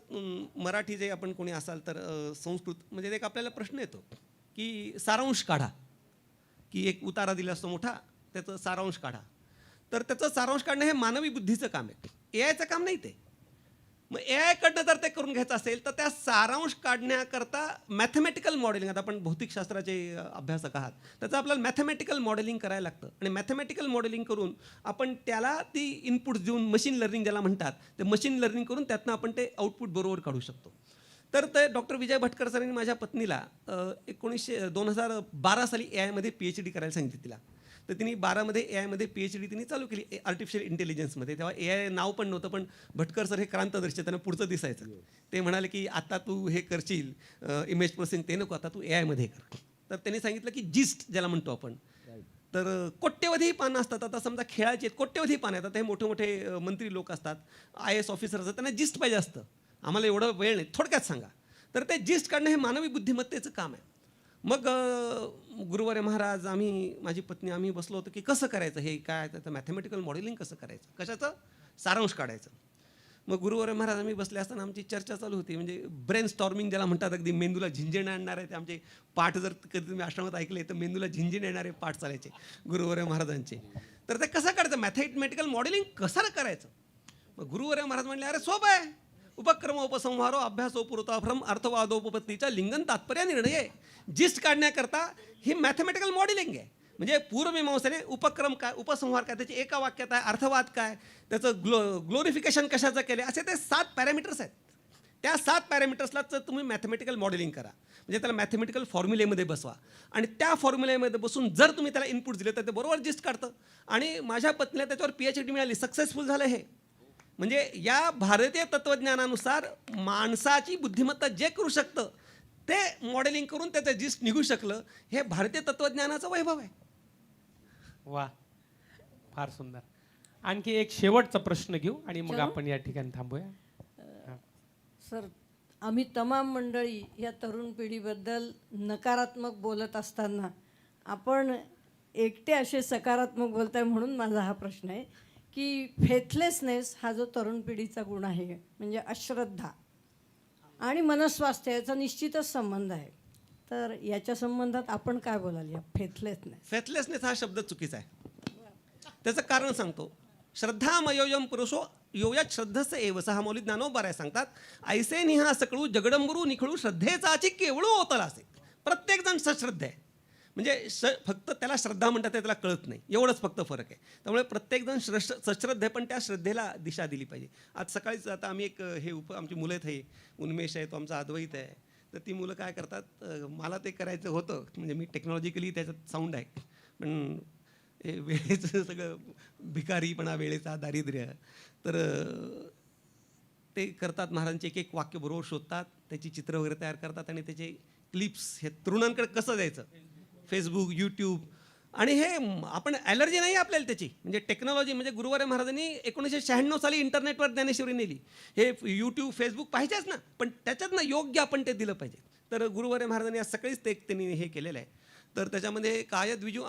मराठी जे आपण कोणी असाल तर संस्कृत म्हणजे एक आपल्याला प्रश्न येतो की सारांश काढा, की एक उतारा दिला असतो मोठा, त्याचं सारांश काढा. तर त्याचं सारांश काढणं हे मानवी बुद्धीचं काम आहे, AIचं काम नाही ते. मग AIकडनं जर ते करून घ्यायचं असेल तर त्या सारांश काढण्याकरता मॅथमॅटिकल मॉडेलिंग, आता आपण भौतिकशास्त्राचे अभ्यासक आहात, त्याचं आपल्याला मॅथमॅटिकल मॉडेलिंग करायला लागतं. आणि मॅथमॅटिकल मॉडेलिंग करून आपण त्याला ती इनपुट देऊन मशीन लर्निंग ज्याला म्हणतात, ते मशीन लर्निंग करून त्यातनं आपण ते आउटपुट बरोबर काढू शकतो. तर ते डॉक्टर विजय भटकर सरांनी माझ्या पत्नीला 2012 साली AIमध्ये PhD करायला सांगितली तिला. तर तिने 12मध्ये AIमध्ये PhD तिने चालू केली, आर्टिफिशियल इंटेलिजन्समध्ये. तेव्हा AI नाव पण नव्हतं, पण भटकर सर हे क्रांतदर्शी, त्यांना पुढचं दिसायचं. ते म्हणाले की आता तू हे करशील इमेज प्रोसेसिंग, ते नको, आता तू AIमध्ये कर. तर त्यांनी सांगितलं की जिस्ट ज्याला म्हणतो आपण, तर कोट्यवधी पानं असतात. आता समजा खेळाचे कोट्यवधी पानं येतात, हे मोठे मोठे मंत्री लोक असतात, IAS ऑफिसर असतात, त्यांना जिस्ट पाहिजे असतं. आम्हाला एवढं वेळ नाही, थोडक्यात सांगा. तर ते जिस्ट काढणं हे मानवी बुद्धिमत्तेचं काम आहे. मग गुरुवारे महाराज, माझी पत्नी आम्ही बसलो होतो की कसं करायचं हे, काय त्याचं मॅथमॅटिकल मॉडेलिंग कसं करायचं, कशाचं सारांश काढायचं. मग गुरुवारे महाराज आम्ही बसले असताना आमची चर्चा चालू होती, म्हणजे ब्रेन स्टॉर्मिंग ज्याला म्हणतात, अगदी मेंदूला झिंजण आणणार आहे. ते आमचे पाठ जर कधी तुम्ही आश्रमात ऐकले तर मेंदूला झिंजण येणारे पाठ चालायचे गुरुवारे महाराजांचे. तर ते कसं काढायचं, मॅथमॅटिकल मॉडेलिंग कसं करायचं. मग गुरुवारे महाराज म्हणले, अरे सोपं आहे, उपक्रमोपसंहारो अभ्यासोपुरताभ्रम अर्थवादोपपत्तीचा लिंगन तात्पर्य निर्णय. जिस्ट काढण्याकरता ही मॅथमॅटिकल मॉडेलिंग आहे. म्हणजे पूर्वमीमांसेने उपक्रम काय, उपसंहार काय, त्याची एका वाक्यात आहे, अर्थवाद काय, त्याचं ग्लोरिफिकेशन कशाचं केलं, असे ते 7 पॅरामीटर्स आहेत. त्या 7 पॅरामीटर्सलाच तुम्ही मॅथमॅटिकल मॉडेलिंग करा, म्हणजे त्याला मॅथमॅटिकल फॉर्म्युलेमध्ये बसवा. आणि त्या फॉर्म्युलेमध्ये बसून जर तुम्ही त्याला इनपुट दिले तर ते बरोबर जिस्ट काढतं. आणि माझ्या पत्नीला त्याच्यावर PhD मिळाली, सक्सेसफुल झालं हे. म्हणजे या भारतीय तत्त्वज्ञानानुसार माणसाची बुद्धिमत्ता जे करू शकतं ते मॉडेलिंग करून त्याचं जिस्ट निघू शकलं, हे भारतीय तत्त्वज्ञानाचं वैभव आहे. वा, फार सुंदर. आणखी एक शेवटचा प्रश्न घेऊ आणि मग आपण या ठिकाणी थांबूया. सर, आम्ही तमाम मंडळी या तरुण पिढीबद्दल नकारात्मक बोलत असताना आपण एकटे असे सकारात्मक बोलताय, म्हणून माझा हा प्रश्न आहे की फेथलेसनेस हा जो तरुण पिढीचा गुण आहे, म्हणजे अश्रद्धा आणि मनस्वास्थ्य याचा निश्चितच संबंध आहे. तर याच्या संबंधात आपण काय बोलाल, या फेथलेसनेस हा शब्द चुकीचा आहे. त्याचं कारण सांगतो. श्रद्धामयोयम पुरुषो योयात श्रद्धस्य एव सहा मौलिक ज्ञानोबाराय सांगतात, ऐसे निहा सकळू जगडंबरू निखळू श्रद्धेचाची केवळू ओतला असे. प्रत्येकजण सश्रद्ध आहे, म्हणजे फक्त त्याला श्रद्धा म्हणतात त्याला कळत नाही, एवढंच फक्त फरक आहे. त्यामुळे प्रत्येकजण सश्रद्ध आहे, पण त्या श्रद्धेला दिशा दिली पाहिजे. आज सकाळीच आता आम्ही एक आमची मुलं आहेत, हे उन्मेष आहे, तो आमचा अद्वैत आहे. तर ती मुलं काय करतात, मला ते करायचं होतं, म्हणजे मी टेक्नॉलॉजिकली त्याच्यात साऊंड आहे, पण हे वेळेचं सगळं भिकारीपणा, वेळेचा दारिद्र्य. तर ते करतात, महाराजांचे एक एक वाक्य बरोबर शोधतात, त्याची चित्र वगैरे तयार करतात आणि त्याचे क्लिप्स हे तरुणांकडे कसं द्यायचं, फेसबुक, यूट्यूब. आणि हे आपण ॲलर्जी नाही आपल्याला त्याची, म्हणजे टेक्नॉलॉजी. म्हणजे गुरुवारे महाराजांनी 1996 साली इंटरनेटवर ज्ञानेश्वरी नेली. हे यूट्यूब, फेसबुक पाहिजेच ना, पण त्याच्यातनं योग्य आपण ते दिलं पाहिजे. तर गुरुवारे महाराजांनी आज सकाळीच ते त्यांनी हे केलेलं आहे. तर त्याच्यामध्ये कायद्विजू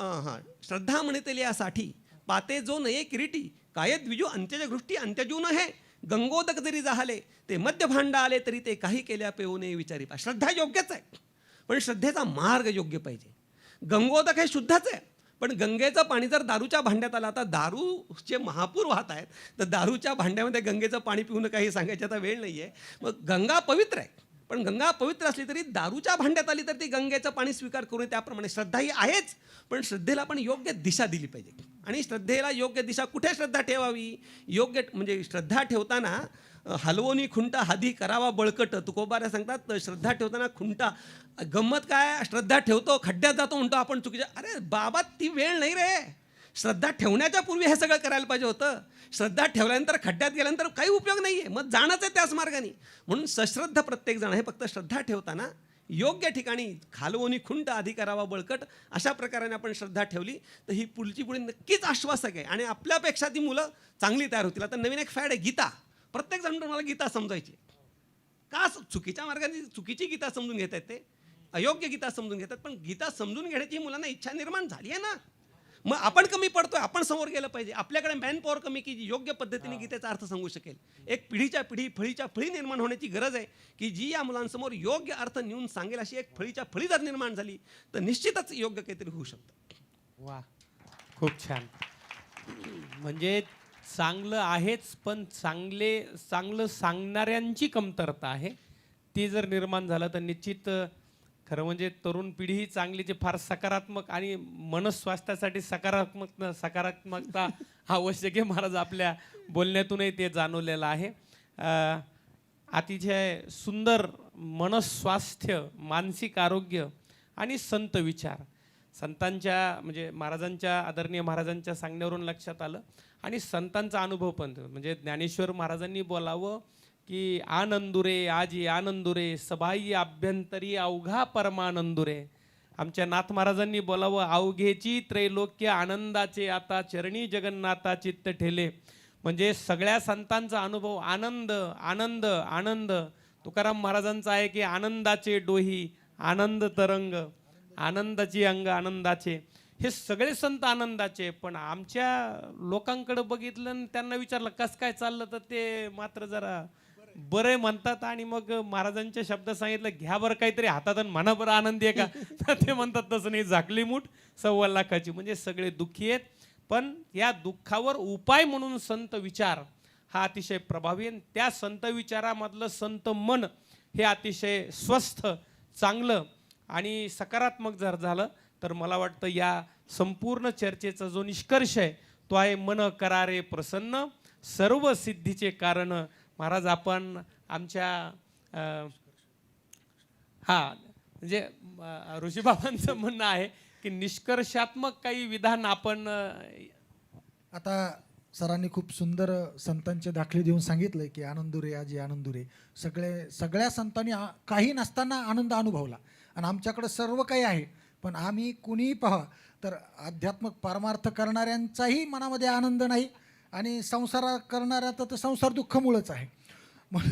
श्रद्धा म्हणते यासाठी पाते जो नये किरीटी कायद्विजू अंत्यज घृष्टी अंत्यजून हे गंगोदक जरी जाहले ते मध्य भांडा आले तरी ते काही केल्या पेऊ नये विचारी पा. श्रद्धा योग्यच आहे, पण श्रद्धेचा मार्ग योग्य पाहिजे. गंगोदक हे शुद्धच आहे, पण गंगेचं पाणी जर दारूच्या भांड्यात आलं, आता दारूचे महापूर वाहत आहेत, तर दारूच्या भांड्यामध्ये गंगेचं पाणी पिऊन काही सांगायची आता वेळ नाही आहे. मग गंगा पवित्र आहे, पण गंगा पवित्र असली तरी दारूच्या भांड्यात आली तर ती गंगेचं पाणी स्वीकार करू नये. त्याप्रमाणे श्रद्धा ही आहेच, पण श्रद्धेला पण योग्य दिशा दिली पाहिजे. आणि श्रद्धेला योग्य दिशा कुठे श्रद्धा ठेवावी, योग्य म्हणजे श्रद्धा ठेवताना हलवोनी खुंटा हादी करावा बळकट. तुकोबाऱ्या सांगतात श्रद्धा ठेवताना खुंटा. गंमत काय, श्रद्धा ठेवतो खड्ड्यात जातो म्हणतो आपण चुकीच्या. अरे बाबा ती वेळ नाही रे. श्रद्धा ठेवण्याच्या पूर्वी हे सगळं करायला पाहिजे होतं. श्रद्धा ठेवल्यानंतर खड्ड्यात गेल्यानंतर काही उपयोग नाही आहे, मग जाणंच आहे त्याच मार्गाने. म्हणून सश्रद्ध प्रत्येक जण हे फक्त श्रद्धा ठेवताना योग्य ठिकाणी खालवोनी खुंट आधी करावा बळकट अशा प्रकाराने आपण श्रद्धा ठेवली तर ही पुढची पुढे नक्कीच आश्वासक आहे आणि आपल्यापेक्षा ती मुलं चांगली तयार होतील. आता नवीन एक फॅड आहे गीता. प्रत्येक जण मला गीता समजायची का, चुकीच्या मार्गाने चुकीची गीता समजून घेत आहेत, ते अयोग्य गीता समजून घेतात. पण गीता समजून घेण्याची मुलांना इच्छा निर्माण झाली आहे ना. मग आपण कमी पडतोय, आपण समोर गेलं पाहिजे. आपल्याकडे मॅन पॉवर कमी की जी योग्य पद्धतीने गीतेचा अर्थ सांगू शकेल. एक पिढीच्या पिढी फळीच्या फळी निर्माण होण्याची गरज आहे की जी या मुलांसमोर योग्य अर्थ नेऊन सांगेल. अशी एक फळीच्या फळी जर निर्माण झाली तर निश्चितच योग्य काहीतरी होऊ शकतं. वा, खूप छान. म्हणजे चांगलं आहेच, पण चांगलं सांगणाऱ्यांची कमतरता आहे. ती जर निर्माण झालं तर निश्चित खरं म्हणजे तरुण पिढी ही चांगली, फार सकारात्मक आणि मनस्वास्थ्यासाठी सकारात्मकता आवश्यक आहे. महाराज आपल्या बोलण्यातूनही ते जाणवलेलं आहे. अतिशय सुंदर मनस्वास्थ्य, मानसिक आरोग्य आणि संत विचार. संतांच्या म्हणजे महाराजांच्या, आदरणीय महाराजांच्या सांगण्यावरून लक्षात आलं आणि संतांचा अनुभव पण. म्हणजे ज्ञानेश्वर महाराजांनी बोलावं की आनंदुरे आजी आनंदुरे सबाई अभ्यंतरी अवघा परमानंदुरे. आमच्या नाथ महाराजांनी बोलावं अवघेची त्रैलोक्य आनंदाचे आता चरणी जगन्नाथा चित्त ठेले. म्हणजे सगळ्या संतांचा अनुभव आनंद आनंद आनंद. तुकाराम महाराजांचा आहे की आनंदाचे डोही आनंद तरंग, आनंदाची अंग आनंदाचे. हे सगळे संत आनंदाचे. पण आमच्या लोकांकडे बघितलं आणि त्यांना विचारलं कसं काय चाललं तर ते मात्र जरा बरे म्हणतात. आणि मग महाराजांच्या शब्द सांगितलं घ्या बरं काहीतरी हातात आणि म्हणा बरं आनंदी आहे का, तर ते म्हणतात तसं नाही, झाकली मूठ 1.25 लाखाची. म्हणजे सगळे दुःखी आहेत, पण या दुःखावर उपाय म्हणून संत विचार हा अतिशय प्रभावी आहे. त्या संत विचारामधलं संत मन हे अतिशय स्वस्थ, चांगलं आणि सकारात्मक जर झालं तर मला वाटतं या संपूर्ण चर्चेचा जो निष्कर्ष आहे तो आहे मन करारे प्रसन्न सर्व सिद्धीचे कारण. महाराज आपण आमच्या म्हणजे ऋषीबाबांचं म्हणणं आहे की निष्कर्षात्मक काही विधान आपण आता सरांनी खूप सुंदर संतांचे दाखले देऊन सांगितलं की आनंदुरे आजी आनंदुरे. सगळ्या संतांनी काही नसताना आनंद अनुभवला आणि आमच्याकडे सर्व काही आहे, पण आम्ही कुणीही पहा तर अध्यात्मक परमार्थ करणाऱ्यांचाही मनामध्ये आनंद नाही आणि संसार करणाऱ्याचं तर संसार दुःखमुळंच आहे. मग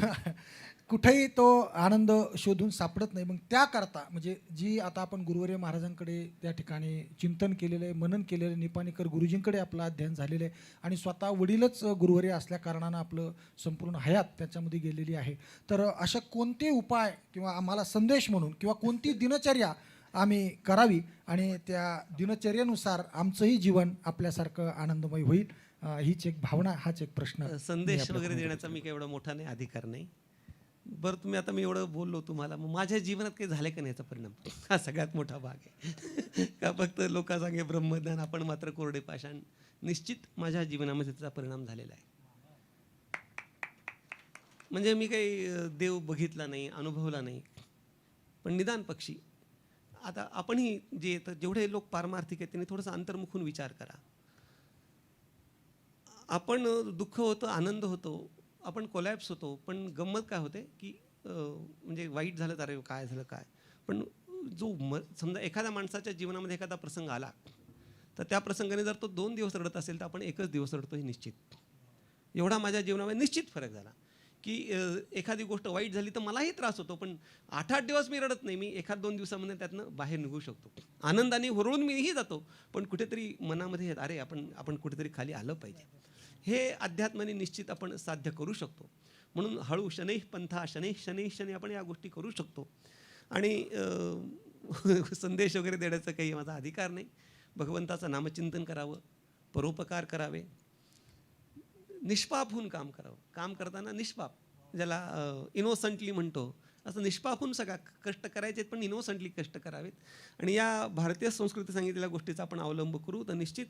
कुठेही तो आनंद शोधून सापडत नाही. मग त्याकरता म्हणजे जी आता आपण गुरुवर्य महाराजांकडे त्या ठिकाणी चिंतन केलेलं आहे, मनन केलेलं आहे, निपाणीकर गुरुजींकडे आपलं अध्ययन झालेलं आहे आणि स्वतः वडीलच गुरुवर्य असल्या कारणानं आपलं संपूर्ण हयात त्याच्यामध्ये गेलेली आहे. तर अशा कोणते उपाय किंवा आम्हाला संदेश म्हणून किंवा कोणती दिनचर्या आम्ही करावी आणि त्या दिनचर्येनुसार आमचंही जीवन आपल्यासारखं आनंदमय होईल, हीच एक भावना, हाच एक प्रश्न. संदेश वगैरे देण्याचा मी काही एवढा मोठा नाही, अधिकार नाही. बरं तुम्ही आता मी एवढं बोललो तुम्हाला, मग माझ्या जीवनात काही झाले का नाही याचा परिणाम, हा सगळ्यात मोठा भाग आहे. का फक्त लोकांसांगे ब्रह्मज्ञान आपण मात्र कोरडे पाषाण. निश्चित माझ्या जीवनामध्ये त्याचा परिणाम झालेला आहे. म्हणजे मी काही देव बघितला नाही, अनुभवला नाही, पण निदान पक्षी. आता आपणही जेवढे लोक पारमार्थिक आहेत त्यांनी थोडंसं अंतर्मुखून विचार करा. आपण दुःख होतं, आनंद होतो, आपण कोलॅप्स होतो, पण गंमत काय होते की म्हणजे वाईट झालं तर काय झालं काय, पण समजा एखाद्या माणसाच्या जीवनामध्ये एखादा प्रसंग आला तर त्या प्रसंगाने जर तो 2 दिवस रडत असेल तर आपण 1च दिवस रडतो, हे निश्चित. एवढा माझ्या जीवनामध्ये निश्चित फरक झाला की एखादी गोष्ट वाईट झाली तर मलाही त्रास होतो, पण 8-8 दिवस मी रडत नाही. मी 1-2 दिवसामध्ये त्यातनं बाहेर निघू शकतो, आनंदाने हुरळून मीही जातो. पण कुठेतरी मनामध्ये अरे आपण कुठेतरी खाली आलं पाहिजे, हे अध्यात्माने निश्चित आपण साध्य करू शकतो. म्हणून हळू शनैः पंथा शनैः आपण या गोष्टी करू शकतो. आणि संदेश वगैरे देण्याचा काही माझा अधिकार नाही. भगवंताचं नामचिंतन करावं, परोपकार करावे, निष्पाप होऊन काम करावं. काम करताना निष्पाप, ज्याला इनोसंटली म्हणतो, असं निष्पापून सगळा कष्ट करायचे पण इनोसंटली कष्ट करावेत. आणि या भारतीय संस्कृती सांगितलेल्या गोष्टीचा आपण अवलंब करू तर निश्चित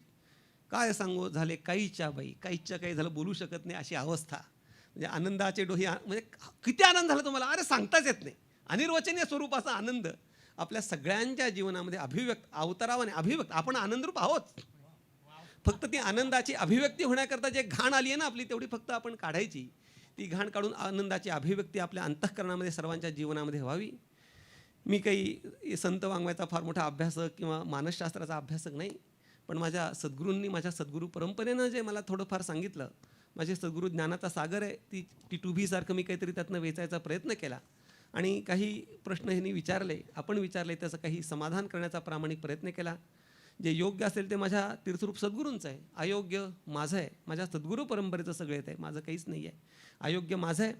काय सांगू झाले काहीच्या बाई, काहीच्या काही झालं बोलू शकत नाही अशी अवस्था. म्हणजे आनंदाचे डोही म्हणजे किती आनंद झाला तुम्हाला अरे सांगताच येत नाही. अनिर्वचनीय स्वरूपाचा आनंद आपल्या सगळ्यांच्या जीवनामध्ये अवतरावाने अभिव्यक्त. आपण आनंदरूप आहोत. फक्त ती आनंदाची अभिव्यक्ती होण्याकरता जे घाण आली आहे ना आपली तेवढी फक्त आपण काढायची. ती घाण काढून आनंदाची अभिव्यक्ती आपल्या अंतःकरणामध्ये सर्वांच्या जीवनामध्ये व्हावी. मी काही संत वाङ्मयाचा फार मोठा अभ्यासक किंवा मानसशास्त्राचा अभ्यासक नाही, पण माझ्या सद्गुरूंनी माझ्या सद्गुरू परंपरेनं जे मला थोडंफार सांगितलं, माझे सद्गुरू ज्ञानाचा सागर आहे, ती टुबीसारखं मी काहीतरी त्यातनं वेचायचा प्रयत्न केला. आणि काही प्रश्न ह्यांनी विचारले, आपण विचारले, त्याचं काही समाधान करण्याचा प्रामाणिक प्रयत्न केला. जे योग्य असेल ते माझ्या तीर्थरूप सद्गुरूंचं आहे, अयोग्य माझं आहे, माझ्या सद्गुरू परंपरेचं सगळं येत आहे, माझं काहीच नाही आहे. अयोग्य माझं आहे.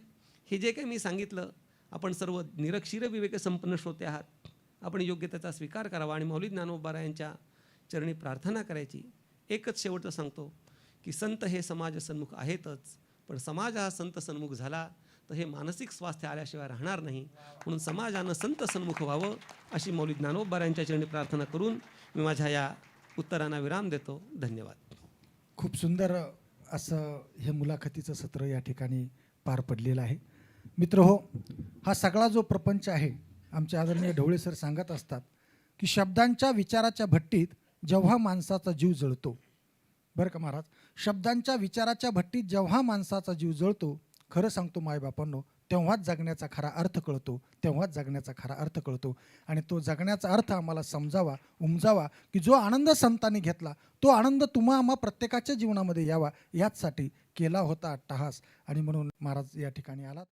हे जे काही मी सांगितलं, आपण सर्व निरक्षीर विवेक संपन्न श्रोते आहात, आपण योग्य त्याचा स्वीकार करावा आणि मौली ज्ञानोबा यांच्या चरणी प्रार्थना करायची. एकच शेवटचं सांगतो की संत हे समाज सन्मुख आहेतच, पण समाज हा संत सन्मुख झाला तर हे मानसिक स्वास्थ्य आल्याशिवाय राहणार नाही. म्हणून समाजानं संत सन्मुख व्हावं अशी मौली ज्ञानोबा यांच्या चरणी प्रार्थना करून मी माझ्या या उत्तरांना विराम देतो. धन्यवाद. खूप सुंदर असं हे मुलाखतीचं सत्र या ठिकाणी पार पडलेलं आहे. मित्र हो, हा सगळा जो प्रपंच आहे, आमचे आदरणीय ढवळे सर सांगत असतात की शब्दांच्या विचाराच्या भट्टीत जेव्हा माणसाचा जीव जळतो, बरं का महाराज, शब्दांच्या विचाराच्या भट्टीत जेव्हा माणसाचा जीव जळतो, खरं सांगतो मायबापांनो, तेव्हाच जगण्याचा खरा अर्थ कळतो, तेव्हाच जगण्याचा खरा अर्थ कळतो. आणि तो जगण्याचा अर्थ आम्हाला समजावा, उमजावा, की जो आनंद संतांनी घेतला तो आनंद तुम्हा आम्हा प्रत्येकाच्या जीवनामध्ये यावा, याचसाठी केला होता अट्टहास. आणि म्हणून महाराज या ठिकाणी आलात.